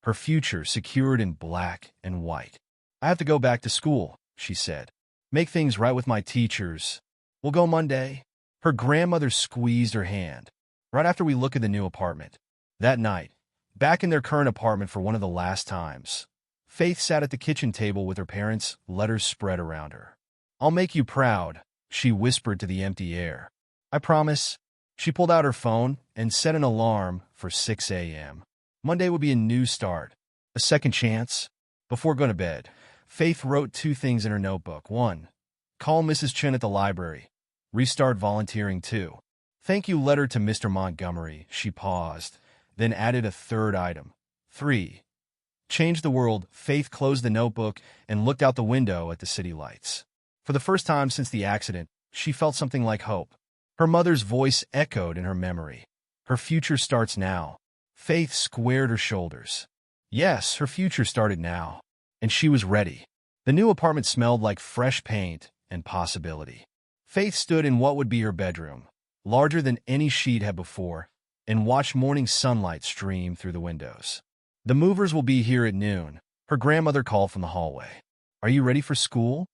S1: her future secured in black and white. I have to go back to school, she said. Make things right with my teachers. We'll go Monday. Her grandmother squeezed her hand. Right after we look at the new apartment. That night, back in their current apartment for one of the last times, Faith sat at the kitchen table with her parents' letters spread around her. I'll make you proud, she whispered to the empty air. I promise. She pulled out her phone and set an alarm for 6 a.m. Monday would be a new start, a second chance. Before going to bed, Faith wrote two things in her notebook. 1. Call Mrs. Chen at the library. Restart volunteering. 2. Thank you letter to Mr. Montgomery. She paused, then added a third item. 3. Change the world. Faith closed the notebook and looked out the window at the city lights. For the first time since the accident, she felt something like hope. Her mother's voice echoed in her memory. Her future starts now. Faith squared her shoulders. Yes, her future started now, and she was ready. The new apartment smelled like fresh paint and possibility. Faith stood in what would be her bedroom, larger than any she'd had before, and watched morning sunlight stream through the windows. The movers will be here at noon, her grandmother called from the hallway. Are you ready for school?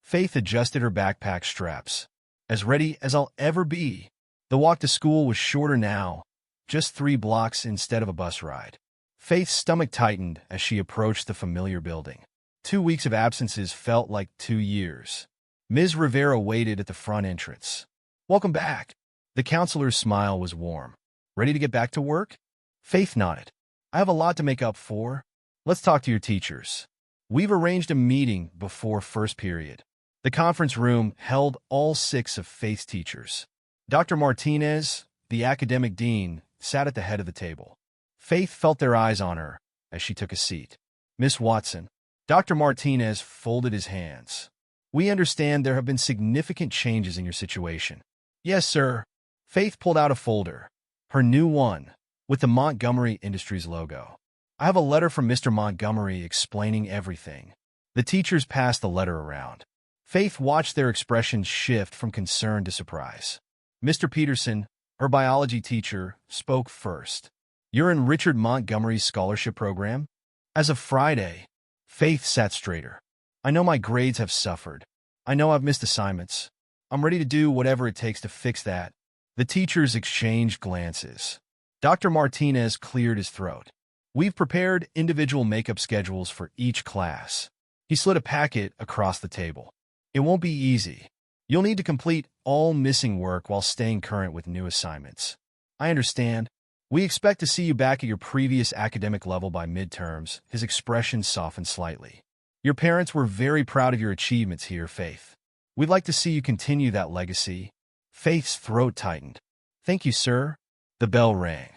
S1: Faith adjusted her backpack straps. As ready as I'll ever be. The walk to school was shorter now, just 3 blocks instead of a bus ride. Faith's stomach tightened as she approached the familiar building. 2 weeks of absences felt like 2 years. Ms. Rivera waited at the front entrance. Welcome back. The counselor's smile was warm. Ready to get back to work? Faith nodded. I have a lot to make up for. Let's talk to your teachers. We've arranged a meeting before first period. The conference room held all 6 of Faith's teachers. Dr. Martinez, the academic dean, sat at the head of the table. Faith felt their eyes on her as she took a seat. Miss Watson. Dr. Martinez folded his hands. We understand there have been significant changes in your situation. Yes, sir. Faith pulled out a folder, her new one, with the Montgomery Industries logo. I have a letter from Mr. Montgomery explaining everything. The teachers passed the letter around. Faith watched their expressions shift from concern to surprise. Mr. Peterson, her biology teacher, spoke first. You're in Richard Montgomery's scholarship program? As of Friday, Faith sat straighter. I know my grades have suffered. I know I've missed assignments. I'm ready to do whatever it takes to fix that. The teachers exchanged glances. Dr. Martinez cleared his throat. We've prepared individual makeup schedules for each class. He slid a packet across the table. It won't be easy. You'll need to complete all missing work while staying current with new assignments. I understand. We expect to see you back at your previous academic level by midterms. His expression softened slightly. Your parents were very proud of your achievements here, Faith. We'd like to see you continue that legacy. Faith's throat tightened. Thank you, sir. The bell rang.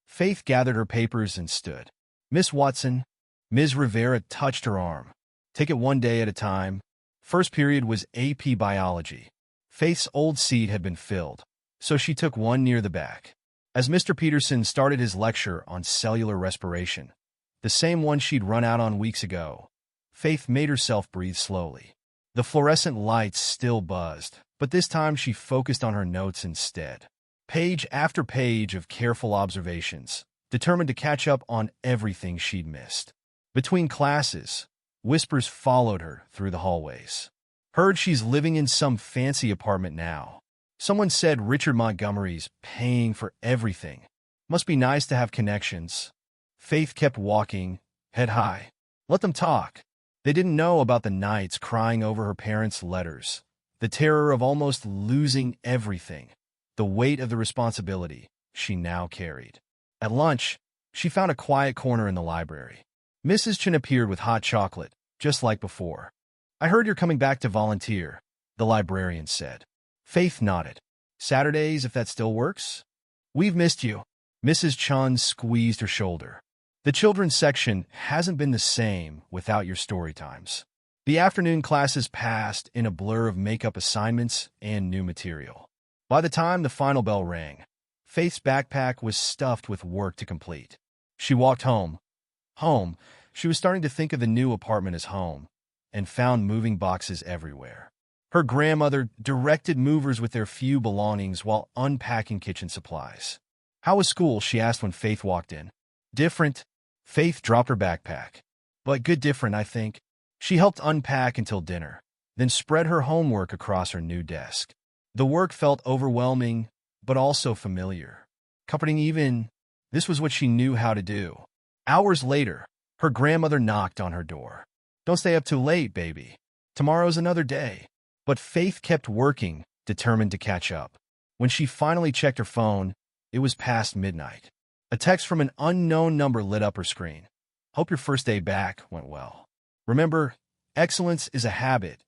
S1: Faith gathered her papers and stood. Miss Watson. Ms. Rivera touched her arm. Take it one day at a time. First period was AP Biology. Faith's old seat had been filled, so she took one near the back. As Mr. Peterson started his lecture on cellular respiration, the same one she'd run out on weeks ago, Faith made herself breathe slowly. The fluorescent lights still buzzed, but this time she focused on her notes instead. Page after page of careful observations, determined to catch up on everything she'd missed. Between classes, whispers followed her through the hallways. Heard she's living in some fancy apartment now. Someone said Richard Montgomery's paying for everything. Must be nice to have connections. Faith kept walking, head high. Let them talk. They didn't know about the nights crying over her parents' letters, the terror of almost losing everything, the weight of the responsibility she now carried. At lunch, she found a quiet corner in the library. Mrs. Chen appeared with hot chocolate, just like before. I heard you're coming back to volunteer, the librarian said. Faith nodded. Saturdays, if that still works? We've missed you. Mrs. Chen squeezed her shoulder. The children's section hasn't been the same without your story times. The afternoon classes passed in a blur of makeup assignments and new material. By the time the final bell rang, Faith's backpack was stuffed with work to complete. She walked home. She was starting to think of the new apartment as home, and found moving boxes everywhere. Her grandmother directed movers with their few belongings while unpacking kitchen supplies. How was school? She asked when Faith walked in. Different. Faith dropped her backpack. But good different, I think. She helped unpack until dinner, then spread her homework across her new desk. The work felt overwhelming, but also familiar. Comforting even. This was what she knew how to do. Hours later, her grandmother knocked on her door. Don't stay up too late, baby. Tomorrow's another day. But Faith kept working, determined to catch up. When she finally checked her phone, it was past midnight. A text from an unknown number lit up her screen. Hope your first day back went well. Remember, Excellence is a habit,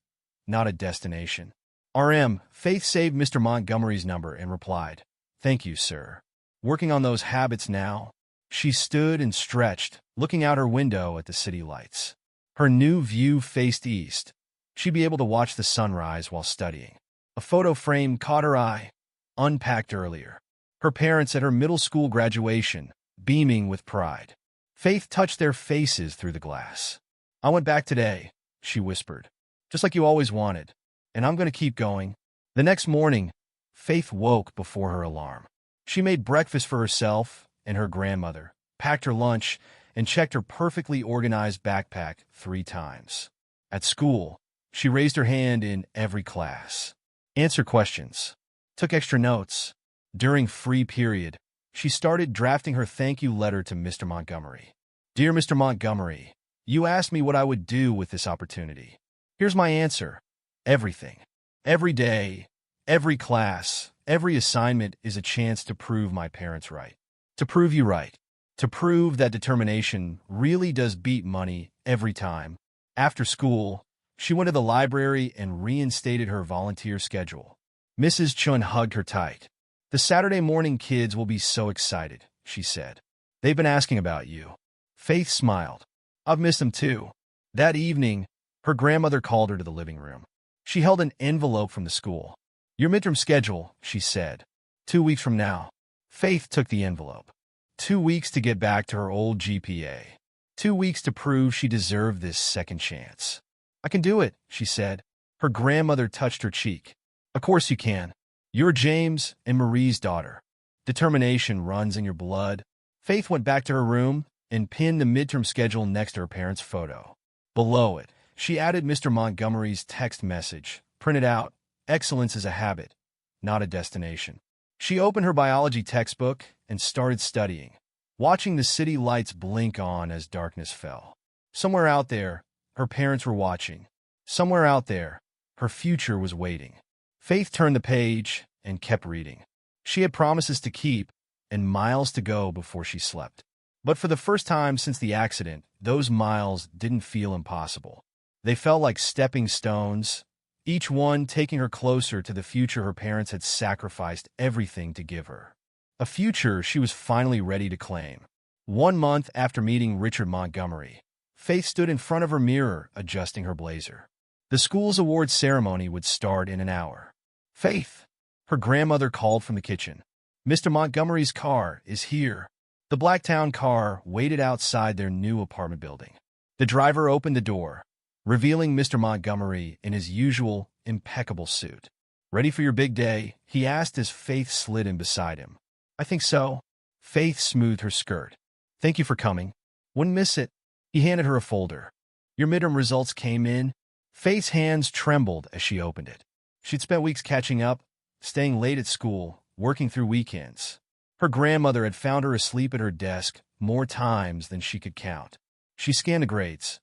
S1: not a destination. RM, Faith saved Mr. Montgomery's number and replied, "Thank you, sir. Working on those habits now." She stood and stretched, looking out her window at the city lights. Her new view faced east. She'd be able to watch the sunrise while studying. A photo frame caught her eye, unpacked earlier. Her parents at her middle school graduation, beaming with pride. Faith touched their faces through the glass. "I went back today," she whispered, "just like you always wanted, and I'm going to keep going." The next morning, Faith woke before her alarm. She made breakfast for herself and her grandmother, packed her lunch, and checked her perfectly organized backpack 3 times. At school, she raised her hand in every class, answered questions, took extra notes. During free period, she started drafting her thank you letter to Mr. Montgomery. "Dear Mr. Montgomery, you asked me what I would do with this opportunity. Here's my answer. Everything. Every day, every class, every assignment is a chance to prove my parents right. To prove you right. To prove that determination really does beat money every time." After school, she went to the library and reinstated her volunteer schedule. Mrs. Chun hugged her tight. "The Saturday morning kids will be so excited," she said. "They've been asking about you." Faith smiled. "I've missed them too." That evening, her grandmother called her to the living room. She held an envelope from the school. "Your midterm schedule," she said. 2 weeks from now." Faith took the envelope. 2 weeks to get back to her old GPA. 2 weeks to prove she deserved this second chance. "I can do it," she said. Her grandmother touched her cheek. "Of course you can. You're James and Marie's daughter. Determination runs in your blood." Faith went back to her room and pinned the midterm schedule next to her parents' photo. Below it, she added Mr. Montgomery's text message, printed out, "Excellence is a habit, not a destination." She opened her biology textbook and started studying, watching the city lights blink on as darkness fell. Somewhere out there, her parents were watching. Somewhere out there, her future was waiting. Faith turned the page and kept reading. She had promises to keep and miles to go before she slept. But for the first time since the accident, those miles didn't feel impossible. They felt like stepping stones, each one taking her closer to the future her parents had sacrificed everything to give her. A future she was finally ready to claim. 1 month after meeting Richard Montgomery, Faith stood in front of her mirror adjusting her blazer. The school's awards ceremony would start in an hour. "Faith," her grandmother called from the kitchen. "Mr. Montgomery's car is here." The Blacktown car waited outside their new apartment building. The driver opened the door, revealing Mr. Montgomery in his usual impeccable suit. "Ready for your big day?" he asked as Faith slid in beside him. "I think so." Faith smoothed her skirt. "Thank you for coming. Wouldn't miss it." He handed her a folder. "Your midterm results came in." Faith's hands trembled as she opened it. She'd spent weeks catching up, staying late at school, working through weekends. Her grandmother had found her asleep at her desk more times than she could count. She scanned the grades.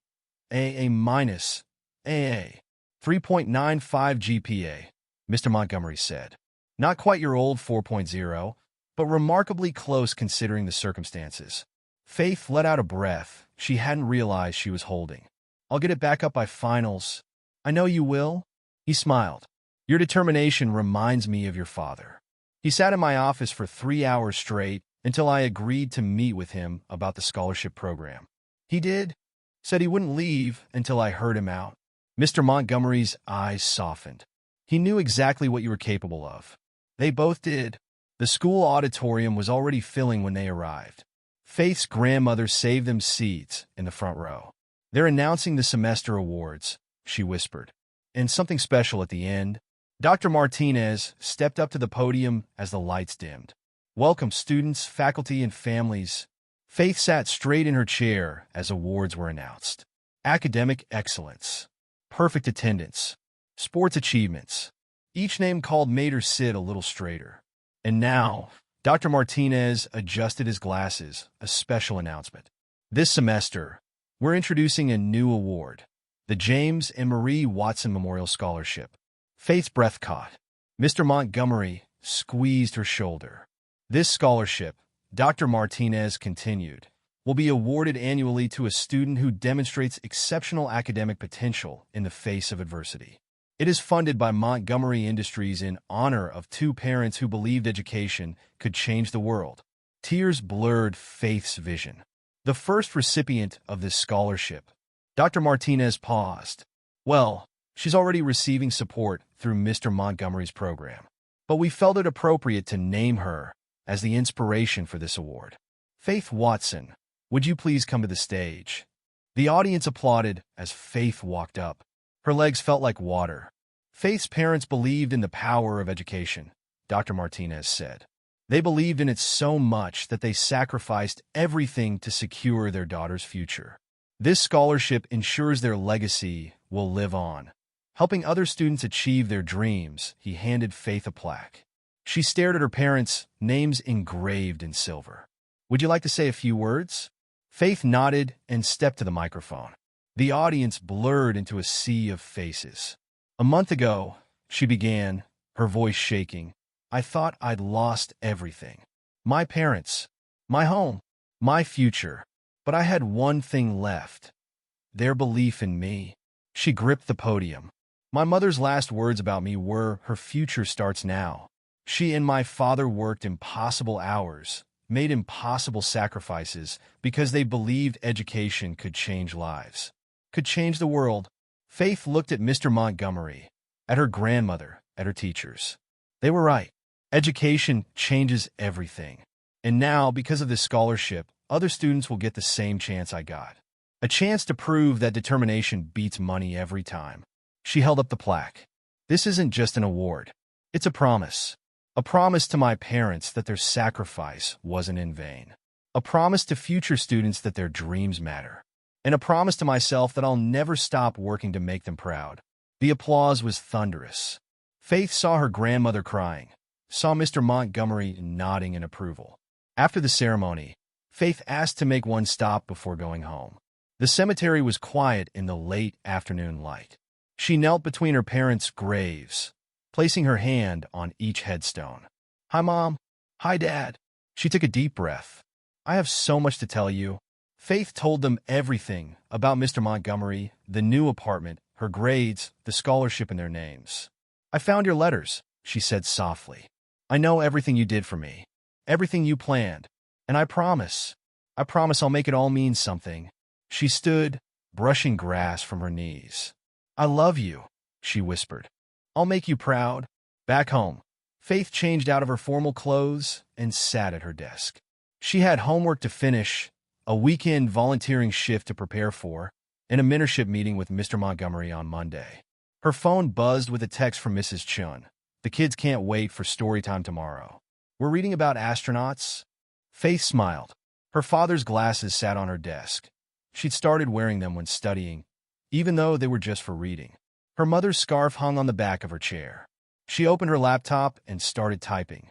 S1: AA minus, AA, 3.95 GPA, Mr. Montgomery said. "Not quite your old 4.0, but remarkably close considering the circumstances." Faith let out a breath she hadn't realized she was holding. "I'll get it back up by finals." "I know you will." He smiled. "Your determination reminds me of your father. He sat in my office for 3 hours straight until I agreed to meet with him about the scholarship program. He did. Said he wouldn't leave until I heard him out." Mr. Montgomery's eyes softened. "He knew exactly what you were capable of." They both did. The school auditorium was already filling when they arrived. Faith's grandmother saved them seats in the front row. "They're announcing the semester awards," she whispered. "And something special at the end." Dr. Martinez stepped up to the podium as the lights dimmed. "Welcome, students, faculty, and families." Faith sat straight in her chair as awards were announced. Academic excellence, perfect attendance, sports achievements. Each name called made her sit a little straighter. And now, Dr. Martinez adjusted his glasses, a special announcement. "This semester, we're introducing a new award, the James and Marie Watson Memorial Scholarship." Faith's breath caught. Mr. Montgomery squeezed her shoulder. "This scholarship," Dr. Martinez continued, will be awarded annually to a student who demonstrates exceptional academic potential in the face of adversity. It is funded by Montgomery Industries in honor of two parents who believed education could change the world. Tears blurred Faith's vision. The first recipient of this scholarship, Dr. Martinez, paused. Well, she's already receiving support through Mr. Montgomery's program, but we felt it appropriate to name her as the inspiration for this award. Faith Watson, would you please come to the stage? The audience applauded as Faith walked up. Her legs felt like water. Faith's parents believed in the power of education, Dr. Martinez said. They believed in it so much that they sacrificed everything to secure their daughter's future. This scholarship ensures their legacy will live on. Helping other students achieve their dreams, he handed Faith a plaque. She stared at her parents' names engraved in silver. Would you like to say a few words? Faith nodded and stepped to the microphone. The audience blurred into a sea of faces. A month ago, she began, her voice shaking, I thought I'd lost everything. My parents, my home, my future. But I had one thing left. Their belief in me. She gripped the podium. My mother's last words about me were, her future starts now. She and my father worked impossible hours, made impossible sacrifices because they believed education could change lives, could change the world. Faith looked at Mr. Montgomery, at her grandmother, at her teachers. They were right. Education changes everything. And now, because of this scholarship, other students will get the same chance I got. A chance to prove that determination beats money every time. She held up the plaque. This isn't just an award. It's a promise. A promise to my parents that their sacrifice wasn't in vain. A promise to future students that their dreams matter. And a promise to myself that I'll never stop working to make them proud. The applause was thunderous. Faith saw her grandmother crying, saw Mr. Montgomery nodding in approval. After the ceremony, Faith asked to make one stop before going home. The cemetery was quiet in the late afternoon light. She knelt between her parents' graves, placing her hand on each headstone. Hi, Mom. Hi, Dad. She took a deep breath. I have so much to tell you. Faith told them everything about Mr. Montgomery, the new apartment, her grades, the scholarship, and their names. I found your letters, she said softly. I know everything you did for me, everything you planned, and I promise I'll make it all mean something. She stood, brushing grass from her knees. I love you, she whispered. I'll make you proud. Back home, Faith changed out of her formal clothes and sat at her desk. She had homework to finish, a weekend volunteering shift to prepare for, and a mentorship meeting with Mr. Montgomery on Monday. Her phone buzzed with a text from Mrs. Chun. The kids can't wait for story time tomorrow. We're reading about astronauts? Faith smiled. Her father's glasses sat on her desk. She'd started wearing them when studying, even though they were just for reading. Her mother's scarf hung on the back of her chair. She opened her laptop and started typing.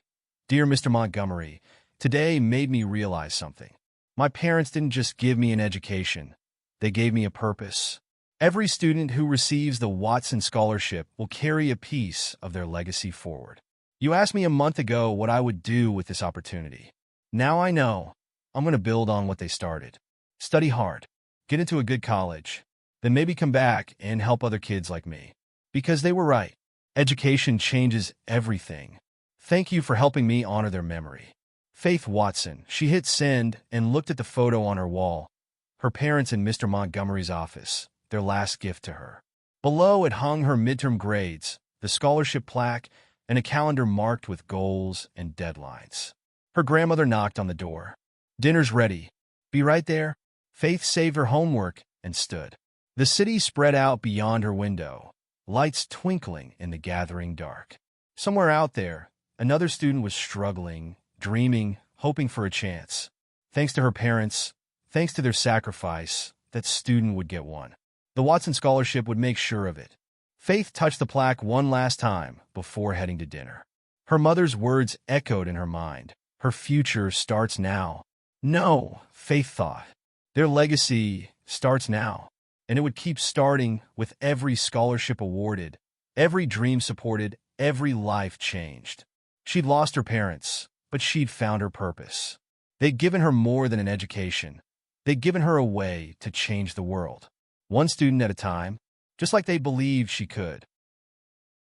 S1: Dear Mr. Montgomery, today made me realize something. My parents didn't just give me an education. They gave me a purpose. Every student who receives the Watson Scholarship will carry a piece of their legacy forward. You asked me a month ago what I would do with this opportunity. Now I know. I'm going to build on what they started. Study hard. Get into a good college. Then maybe come back and help other kids like me. Because they were right. Education changes everything. Thank you for helping me honor their memory. Faith Watson. She hit send and looked at the photo on her wall. Her parents in Mr. Montgomery's office. Their last gift to her. Below it hung her midterm grades, the scholarship plaque, and a calendar marked with goals and deadlines. Her grandmother knocked on the door. Dinner's ready. Be right there. Faith saved her homework and stood. The city spread out beyond her window, lights twinkling in the gathering dark. Somewhere out there, another student was struggling, dreaming, hoping for a chance. Thanks to her parents, thanks to their sacrifice, that student would get one. The Watson Scholarship would make sure of it. Faith touched the plaque one last time before heading to dinner. Her mother's words echoed in her mind. Her future starts now. No, Faith thought. Their legacy starts now. And it would keep starting with every scholarship awarded, every dream supported, every life changed. She'd lost her parents, but she'd found her purpose. They'd given her more than an education. They'd given her a way to change the world, one student at a time, just like they believed she could.